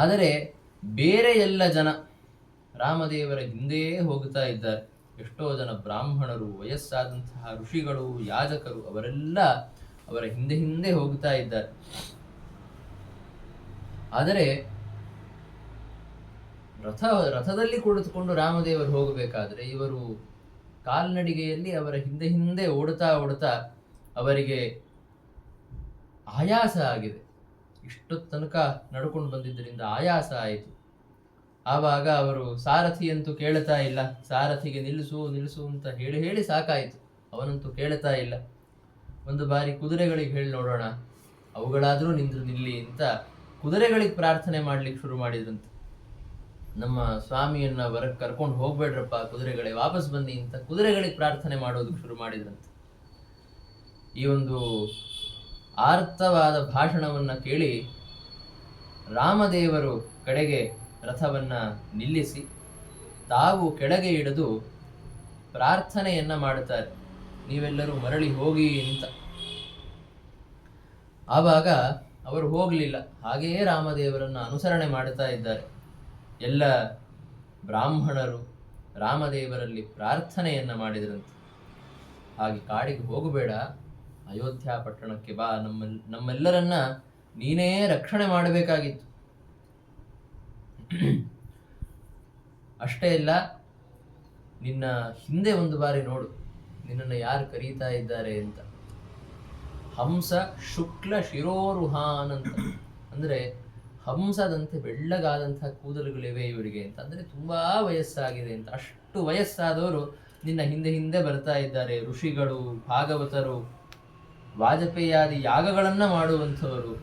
ಆದರೆ ಬೇರೆ ಎಲ್ಲ ಜನ ರಾಮದೇವರ ಹಿಂದೆ ಹೋಗುತ್ತಾ ಇದ್ದಾರೆ. ಎಷ್ಟೋ ಜನ ಬ್ರಾಹ್ಮಣರು, ವಯಸ್ಸಾದಂತಹ ಋಷಿಗಳು, ಯಾಜಕರು ಅವರೆಲ್ಲ ಅವರ ಹಿಂದೆ ಹಿಂದೆ ಹೋಗುತ್ತಾ ಇದ್ದಾರೆ. ಆದರೆ ರಥದಲ್ಲಿ ಕುಳಿತುಕೊಂಡು ರಾಮದೇವರು ಹೋಗಬೇಕಾದ್ರೆ ಇವರು ಕಾಲ್ನಡಿಗೆಯಲ್ಲಿ ಅವರ ಹಿಂದೆ ಹಿಂದೆ ಓಡುತ್ತಾ ಓಡುತ್ತಾ ಅವರಿಗೆ ಆಯಾಸ ಆಗಿದೆ. ಇಷ್ಟು ತನಕ ನಡ್ಕೊಂಡು ಬಂದಿದ್ದರಿಂದ ಆಯಾಸ ಆಯಿತು. ಆವಾಗ ಅವರು ಸಾರಥಿಯಂತೂ ಕೇಳ್ತಾ ಇಲ್ಲ. ಸಾರಥಿಗೆ ನಿಲ್ಲಿಸು ನಿಲ್ಲಿಸು ಅಂತ ಹೇಳಿ ಹೇಳಿ ಸಾಕಾಯಿತು. ಅವನಂತೂ ಕೇಳ್ತಾ ಇಲ್ಲ. ಒಂದು ಬಾರಿ ಕುದುರೆಗಳಿಗೆ ಹೇಳಿ ನೋಡೋಣ, ಅವುಗಳಾದ್ರೂ ನಿಲ್ಲಿ ಅಂತ ಕುದುರೆಗಳಿಗೆ ಪ್ರಾರ್ಥನೆ ಮಾಡ್ಲಿಕ್ಕೆ ಶುರು ಮಾಡಿದ್ರಂತೆ. ನಮ್ಮ ಸ್ವಾಮಿಯನ್ನ ಹೊರಗೆ ಕರ್ಕೊಂಡು ಹೋಗ್ಬೇಡ್ರಪ್ಪ, ಕುದುರೆಗಳೇ ವಾಪಸ್ ಬನ್ನಿ ಅಂತ ಕುದುರೆಗಳಿಗೆ ಪ್ರಾರ್ಥನೆ ಮಾಡೋದಕ್ಕೆ ಶುರು ಮಾಡಿದ್ರಂತೆ. ಈ ಒಂದು ಆರ್ತವಾದ ಭಾಷಣವನ್ನ ಕೇಳಿ ರಾಮದೇವರು ಕಡೆಗೆ ರಥವನ್ನ ನಿಲ್ಲಿಸಿ ತಾವು ಕೆಳಗೆ ಇಳಿದು ಪ್ರಾರ್ಥನೆಯನ್ನ ಮಾಡುತ್ತಾರೆ, ನೀವೆಲ್ಲರೂ ಮರಳಿ ಹೋಗಿ ಅಂತ. ಆವಾಗ ಅವರು ಹೋಗಲಿಲ್ಲ, ಹಾಗೆಯೇ ರಾಮದೇವರನ್ನ ಅನುಸರಣೆ ಮಾಡುತ್ತಾ ಇದ್ದಾರೆ. ಎಲ್ಲ ಬ್ರಾಹ್ಮಣರು ರಾಮದೇವರಲ್ಲಿ ಪ್ರಾರ್ಥನೆಯನ್ನ ಮಾಡಿದ್ರಂತೆ, ಹಾಗೆ ಕಾಡಿಗೆ ಹೋಗಬೇಡ, ಅಯೋಧ್ಯ ಪಟ್ಟಣಕ್ಕೆ ಬಾ, ನಮ್ಮೆಲ್ಲರನ್ನ ನೀನೇ ರಕ್ಷಣೆ ಮಾಡಬೇಕಾಗಿತ್ತು. ಅಷ್ಟೇ ಇಲ್ಲ, ನಿನ್ನ ಹಿಂದೆ ಒಂದು ಬಾರಿ ನೋಡು, ನಿನ್ನನ್ನು ಯಾರು ಕರೀತಾ ಇದ್ದಾರೆ ಅಂತ. ಹಂಸ ಶುಕ್ಲ ಶಿರೋರುಹಾನ್ ಅಂತ, ಅಂದ್ರೆ ಹಂಸದಂತೆ ಬೆಳ್ಳಗಾದಂತಹ ಕೂದಲುಗಳಿವೆ ಇವರಿಗೆ ಅಂತ, ಅಂದ್ರೆ ತುಂಬಾ ವಯಸ್ಸಾಗಿದೆ ಅಂತ. ಅಷ್ಟು ವಯಸ್ಸಾದವರು ನಿನ್ನ ಹಿಂದೆ ಹಿಂದೆ ಬರ್ತಾ ಇದ್ದಾರೆ. ಋಷಿಗಳು, ಭಾಗವತರು, ವಾಜಪೇಯಾದಿ ಯಾಗಗಳನ್ನ ಮಾಡುವಂಥವರು,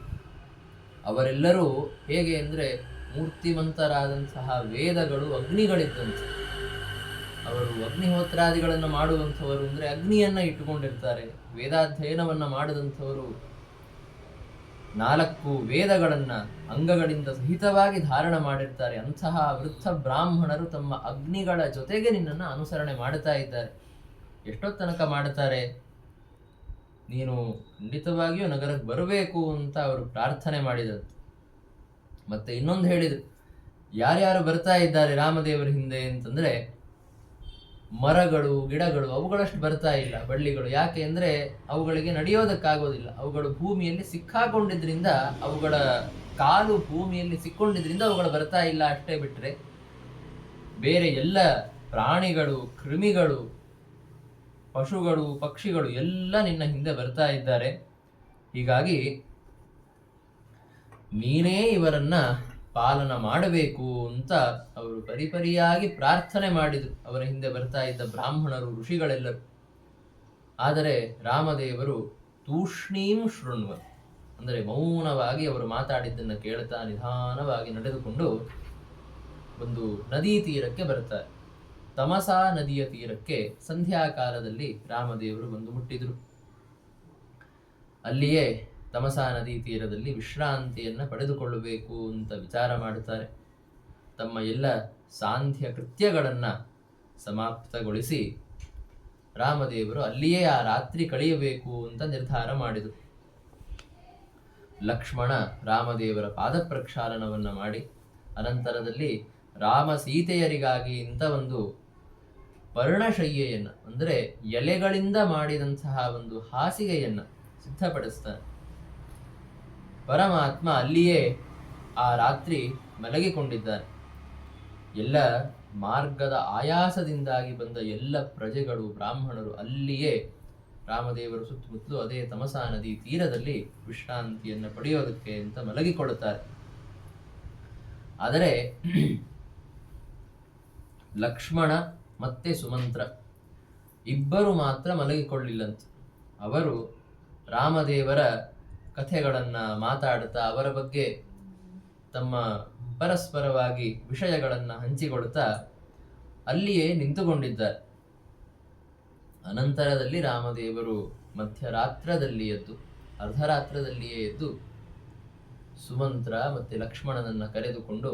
ಅವರೆಲ್ಲರೂ ಹೇಗೆ ಅಂದ್ರೆ ಮೂರ್ತಿಮಂತರಾದಂತಹ ವೇದಗಳು ಅಗ್ನಿಗಳಿದ್ದಂತೆ. ಅವರು ಅಗ್ನಿಹೋತ್ರಾದಿಗಳನ್ನು ಮಾಡುವಂಥವರು, ಅಂದ್ರೆ ಅಗ್ನಿಯನ್ನ ಇಟ್ಟುಕೊಂಡಿರ್ತಾರೆ. ವೇದಾಧ್ಯಯನವನ್ನ ಮಾಡಿದಂಥವರು 4 ವೇದಗಳನ್ನ ಅಂಗಗಳಿಂದ ಸಹಿತವಾಗಿ ಧಾರಣ ಮಾಡಿರ್ತಾರೆ. ಅಂತಹ ವೃದ್ಧ ಬ್ರಾಹ್ಮಣರು ತಮ್ಮ ಅಗ್ನಿಗಳ ಜೊತೆಗೆ ನಿನ್ನನ್ನು ಅನುಸರಣೆ ಮಾಡುತ್ತಾ ಇದ್ದಾರೆ. ಎಷ್ಟೊತ್ತು ತನಕ ಮಾಡುತ್ತಾರೆ? ನೀನು ಖಂಡಿತವಾಗಿಯೂ ನಗರಕ್ಕೆ ಬರಬೇಕು ಅಂತ ಅವರು ಪ್ರಾರ್ಥನೆ ಮಾಡಿದರು. ಮತ್ತೆ ಇನ್ನೊಂದು ಹೇಳಿದ್ರು, ಯಾರ್ಯಾರು ಬರ್ತಾ ಇದ್ದಾರೆ ರಾಮದೇವರ ಹಿಂದೆ ಅಂತಂದ್ರೆ, ಮರಗಳು, ಗಿಡಗಳು ಅವುಗಳಷ್ಟು ಬರ್ತಾ ಇಲ್ಲ, ಬಳ್ಳಿಗಳು. ಯಾಕೆ ಅಂದ್ರೆ ಅವುಗಳಿಗೆ ನಡೆಯೋದಕ್ಕಾಗೋದಿಲ್ಲ. ಅವುಗಳು ಭೂಮಿಯಲ್ಲಿ ಸಿಕ್ಕಾಕೊಂಡಿದ್ರಿಂದ, ಅವುಗಳ ಕಾಲು ಭೂಮಿಯಲ್ಲಿ ಸಿಕ್ಕೊಂಡಿದ್ರಿಂದ ಅವುಗಳು ಬರ್ತಾ ಇಲ್ಲ. ಅಷ್ಟೇ ಬಿಟ್ರೆ ಬೇರೆ ಎಲ್ಲ ಪ್ರಾಣಿಗಳು, ಕ್ರಿಮಿಗಳು, ಪಶುಗಳು, ಪಕ್ಷಿಗಳು ಎಲ್ಲ ನಿನ್ನ ಹಿಂದೆ ಬರ್ತಾ ಇದ್ದಾರೆ. ಹೀಗಾಗಿ ನೀನೇ ಇವರನ್ನ ಪಾಲನ ಮಾಡಬೇಕು ಅಂತ ಅವರು ಪರಿಪರಿಯಾಗಿ ಪ್ರಾರ್ಥನೆ ಮಾಡಿದರು, ಅವರ ಹಿಂದೆ ಬರ್ತಾ ಇದ್ದ ಬ್ರಾಹ್ಮಣರು, ಋಷಿಗಳೆಲ್ಲರೂ. ಆದರೆ ರಾಮದೇವರು ತೂಷ್ಣೀಂ ಶೃಣ್ವ, ಅಂದರೆ ಮೌನವಾಗಿ ಅವರು ಮಾತಾಡಿದ್ದನ್ನು ಕೇಳ್ತಾ ನಿಧಾನವಾಗಿ ನಡೆದುಕೊಂಡು ಒಂದು ನದಿ ತೀರಕ್ಕೆ ಬರ್ತಾರೆ. ತಮಸಾ ನದಿಯ ತೀರಕ್ಕೆ ಸಂಧ್ಯಾಕಾಲದಲ್ಲಿ ರಾಮದೇವರು ಬಂದು ಮುಟ್ಟಿದ್ರು. ಅಲ್ಲಿಯೇ ತಮಸಾ ನದಿ ತೀರದಲ್ಲಿ ವಿಶ್ರಾಂತಿಯನ್ನು ಪಡೆದುಕೊಳ್ಳಬೇಕು ಅಂತ ವಿಚಾರ ಮಾಡುತ್ತಾರೆ. ತಮ್ಮ ಎಲ್ಲ ಸಾಂಧ್ಯ ಕೃತ್ಯಗಳನ್ನು ಸಮಾಪ್ತಗೊಳಿಸಿ ರಾಮದೇವರು ಅಲ್ಲಿಯೇ ಆ ರಾತ್ರಿ ಕಳೆಯಬೇಕು ಅಂತ ನಿರ್ಧಾರ ಮಾಡಿದರು. ಲಕ್ಷ್ಮಣ ರಾಮದೇವರ ಪಾದ ಪ್ರಕ್ಷಾಲನವನ್ನು ಮಾಡಿ, ಅನಂತರದಲ್ಲಿ ರಾಮ ಸೀತೆಯರಿಗಾಗಿ ಇಂಥ ಒಂದು ಪರ್ಣಶಯ್ಯೆಯನ್ನು, ಅಂದರೆ ಎಲೆಗಳಿಂದ ಮಾಡಿದಂತಹ ಒಂದು ಹಾಸಿಗೆಯನ್ನು ಸಿದ್ಧಪಡಿಸ್ತಾನೆ. ಪರಮಾತ್ಮ ಅಲ್ಲಿಯೇ ಆ ರಾತ್ರಿ ಮಲಗಿಕೊಂಡಿದ್ದಾನೆ. ಎಲ್ಲ ಮಾರ್ಗದ ಆಯಾಸದಿಂದಾಗಿ ಬಂದ ಎಲ್ಲ ಪ್ರಜೆಗಳು, ಬ್ರಾಹ್ಮಣರು ಅಲ್ಲಿಯೇ ರಾಮದೇವರು ಸುತ್ತಮುತ್ತಲು ಅದೇ ತಮಸಾ ನದಿ ತೀರದಲ್ಲಿ ವಿಶ್ರಾಂತಿಯನ್ನು ಪಡೆಯೋದಕ್ಕೆ ಅಂತ ಮಲಗಿಕೊಳ್ಳುತ್ತಾರೆ. ಆದರೆ ಲಕ್ಷ್ಮಣ ಮತ್ತೆ ಸುಮಂತ್ರ ಇಬ್ಬರು ಮಾತ್ರ ಮಲಗಿಕೊಳ್ಳಿಲ್ಲಂತೆ. ಅವರು ರಾಮದೇವರ ಕಥೆಗಳನ್ನು ಮಾತಾಡುತ್ತಾ, ಅವರ ಬಗ್ಗೆ ತಮ್ಮ ಪರಸ್ಪರವಾಗಿ ವಿಷಯಗಳನ್ನು ಹಂಚಿಕೊಡುತ್ತಾ ಅಲ್ಲಿಯೇ ನಿಂತುಕೊಂಡಿದ್ದಾರೆ. ಅನಂತರದಲ್ಲಿ ರಾಮದೇವರು ಮಧ್ಯರಾತ್ರದಲ್ಲಿ ಎದ್ದು, ಅರ್ಧರಾತ್ರದಲ್ಲಿಯೇ ಎದ್ದು ಸುಮಂತ್ರ ಮತ್ತು ಲಕ್ಷ್ಮಣನನ್ನು ಕರೆದುಕೊಂಡು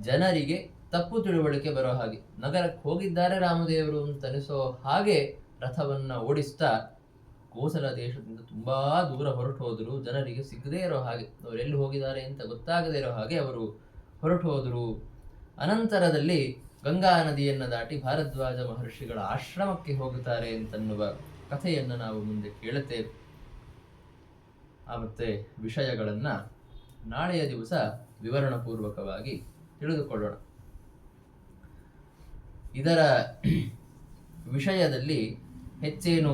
ಜನರಿಗೆ ತಪ್ಪು ತಿಳುವಳಿಕೆ ಬರೋ ಹಾಗೆ, ನಗರಕ್ಕೆ ಹೋಗಿದ್ದಾರೆ ರಾಮದೇವರು ಅಂತ ಅನಿಸೋ ಹಾಗೆ ರಥವನ್ನು ಓಡಿಸ್ತಾ ಕೋಸಲ ದೇಶದಿಂದ ತುಂಬಾ ದೂರ ಹೊರಟು ಹೋದರು. ಜನರಿಗೆ ಸಿಗದೇ ಇರೋ ಹಾಗೆ, ಅವರೆಲ್ಲಿ ಹೋಗಿದ್ದಾರೆ ಅಂತ ಗೊತ್ತಾಗದೇ ಇರೋ ಹಾಗೆ ಅವರು ಹೊರಟು ಹೋದರು. ಅನಂತರದಲ್ಲಿ ಗಂಗಾ ನದಿಯನ್ನು ದಾಟಿ ಭಾರದ್ವಾಜ ಮಹರ್ಷಿಗಳ ಆಶ್ರಮಕ್ಕೆ ಹೋಗುತ್ತಾರೆ ಅಂತನ್ನುವ ಕಥೆಯನ್ನು ನಾವು ಮುಂದೆ ಕೇಳುತ್ತೇವೆ. ಮತ್ತೆ ವಿಷಯಗಳನ್ನು ನಾಳೆಯ ದಿವಸ ವಿವರಣಪೂರ್ವಕವಾಗಿ ತಿಳಿದುಕೊಳ್ಳೋಣ. ಇದರ ವಿಷಯದಲ್ಲಿ ಹೆಚ್ಚೇನು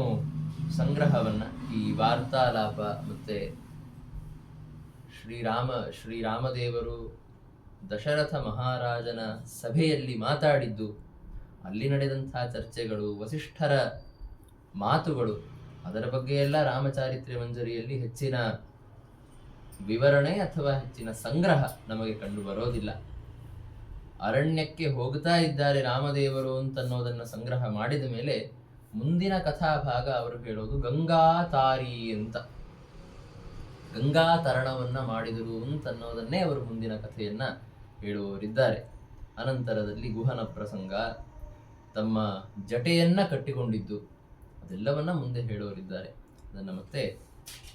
ಸಂಗ್ರಹವನ್ನು ಈ ವಾರ್ತಾಲಾಪ ಮತ್ತೆ ಶ್ರೀರಾಮದೇವರು ದಶರಥ ಮಹಾರಾಜನ ಸಭೆಯಲ್ಲಿ ಮಾತಾಡಿದ್ದು, ಅಲ್ಲಿ ನಡೆದಂತಹ ಚರ್ಚೆಗಳು, ವಸಿಷ್ಠರ ಮಾತುಗಳು, ಅದರ ಬಗ್ಗೆ ಎಲ್ಲ ರಾಮಚಾರಿತ್ರ್ಯ ಮಂಜರಿಯಲ್ಲಿ ಹೆಚ್ಚಿನ ವಿವರಣೆ ಅಥವಾ ಹೆಚ್ಚಿನ ಸಂಗ್ರಹ ನಮಗೆ ಕಂಡು ಬರೋದಿಲ್ಲ. ಅರಣ್ಯಕ್ಕೆ ಹೋಗ್ತಾ ಇದ್ದಾರೆ ರಾಮದೇವರು ಅಂತನ್ನೋದನ್ನ ಸಂಗ್ರಹ ಮಾಡಿದ ಮೇಲೆ ಮುಂದಿನ ಕಥಾಭಾಗ ಅವರು ಹೇಳೋದು ಗಂಗಾತಾರಿ ಅಂತ. ಗಂಗಾ ತರಣವನ್ನ ಮಾಡಿದರು ಅಂತನ್ನೋದನ್ನೇ ಅವರು ಮುಂದಿನ ಕಥೆಯನ್ನ ಹೇಳುವವರಿದ್ದಾರೆ. ಅನಂತರದಲ್ಲಿ ಗುಹನ ಪ್ರಸಂಗ, ತಮ್ಮ ಜಟೆಯನ್ನ ಕಟ್ಟಿಕೊಂಡಿದ್ದು, ಅದೆಲ್ಲವನ್ನ ಮುಂದೆ ಹೇಳುವವರಿದ್ದಾರೆ. ಅದನ್ನು ಮತ್ತೆ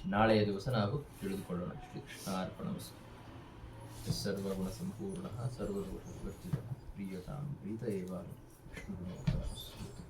ನಾಳೆಯ ದಿವಸ ನಾವು ತಿಳಿದುಕೊಳ್ಳೋಣ. ಶ್ರೀ ಕೃಷ್ಣಾರ್ಪಣಮಸ್ತು. ಸರ್ವಗುಣ ಸಂಪೂರ್ಣ ಸರ್ವದೋಷ ವರ್ಜಿತ ಪ್ರಿಯತಾಂ ಪ್ರೀತ ಏವ ವಿಷ್ಣು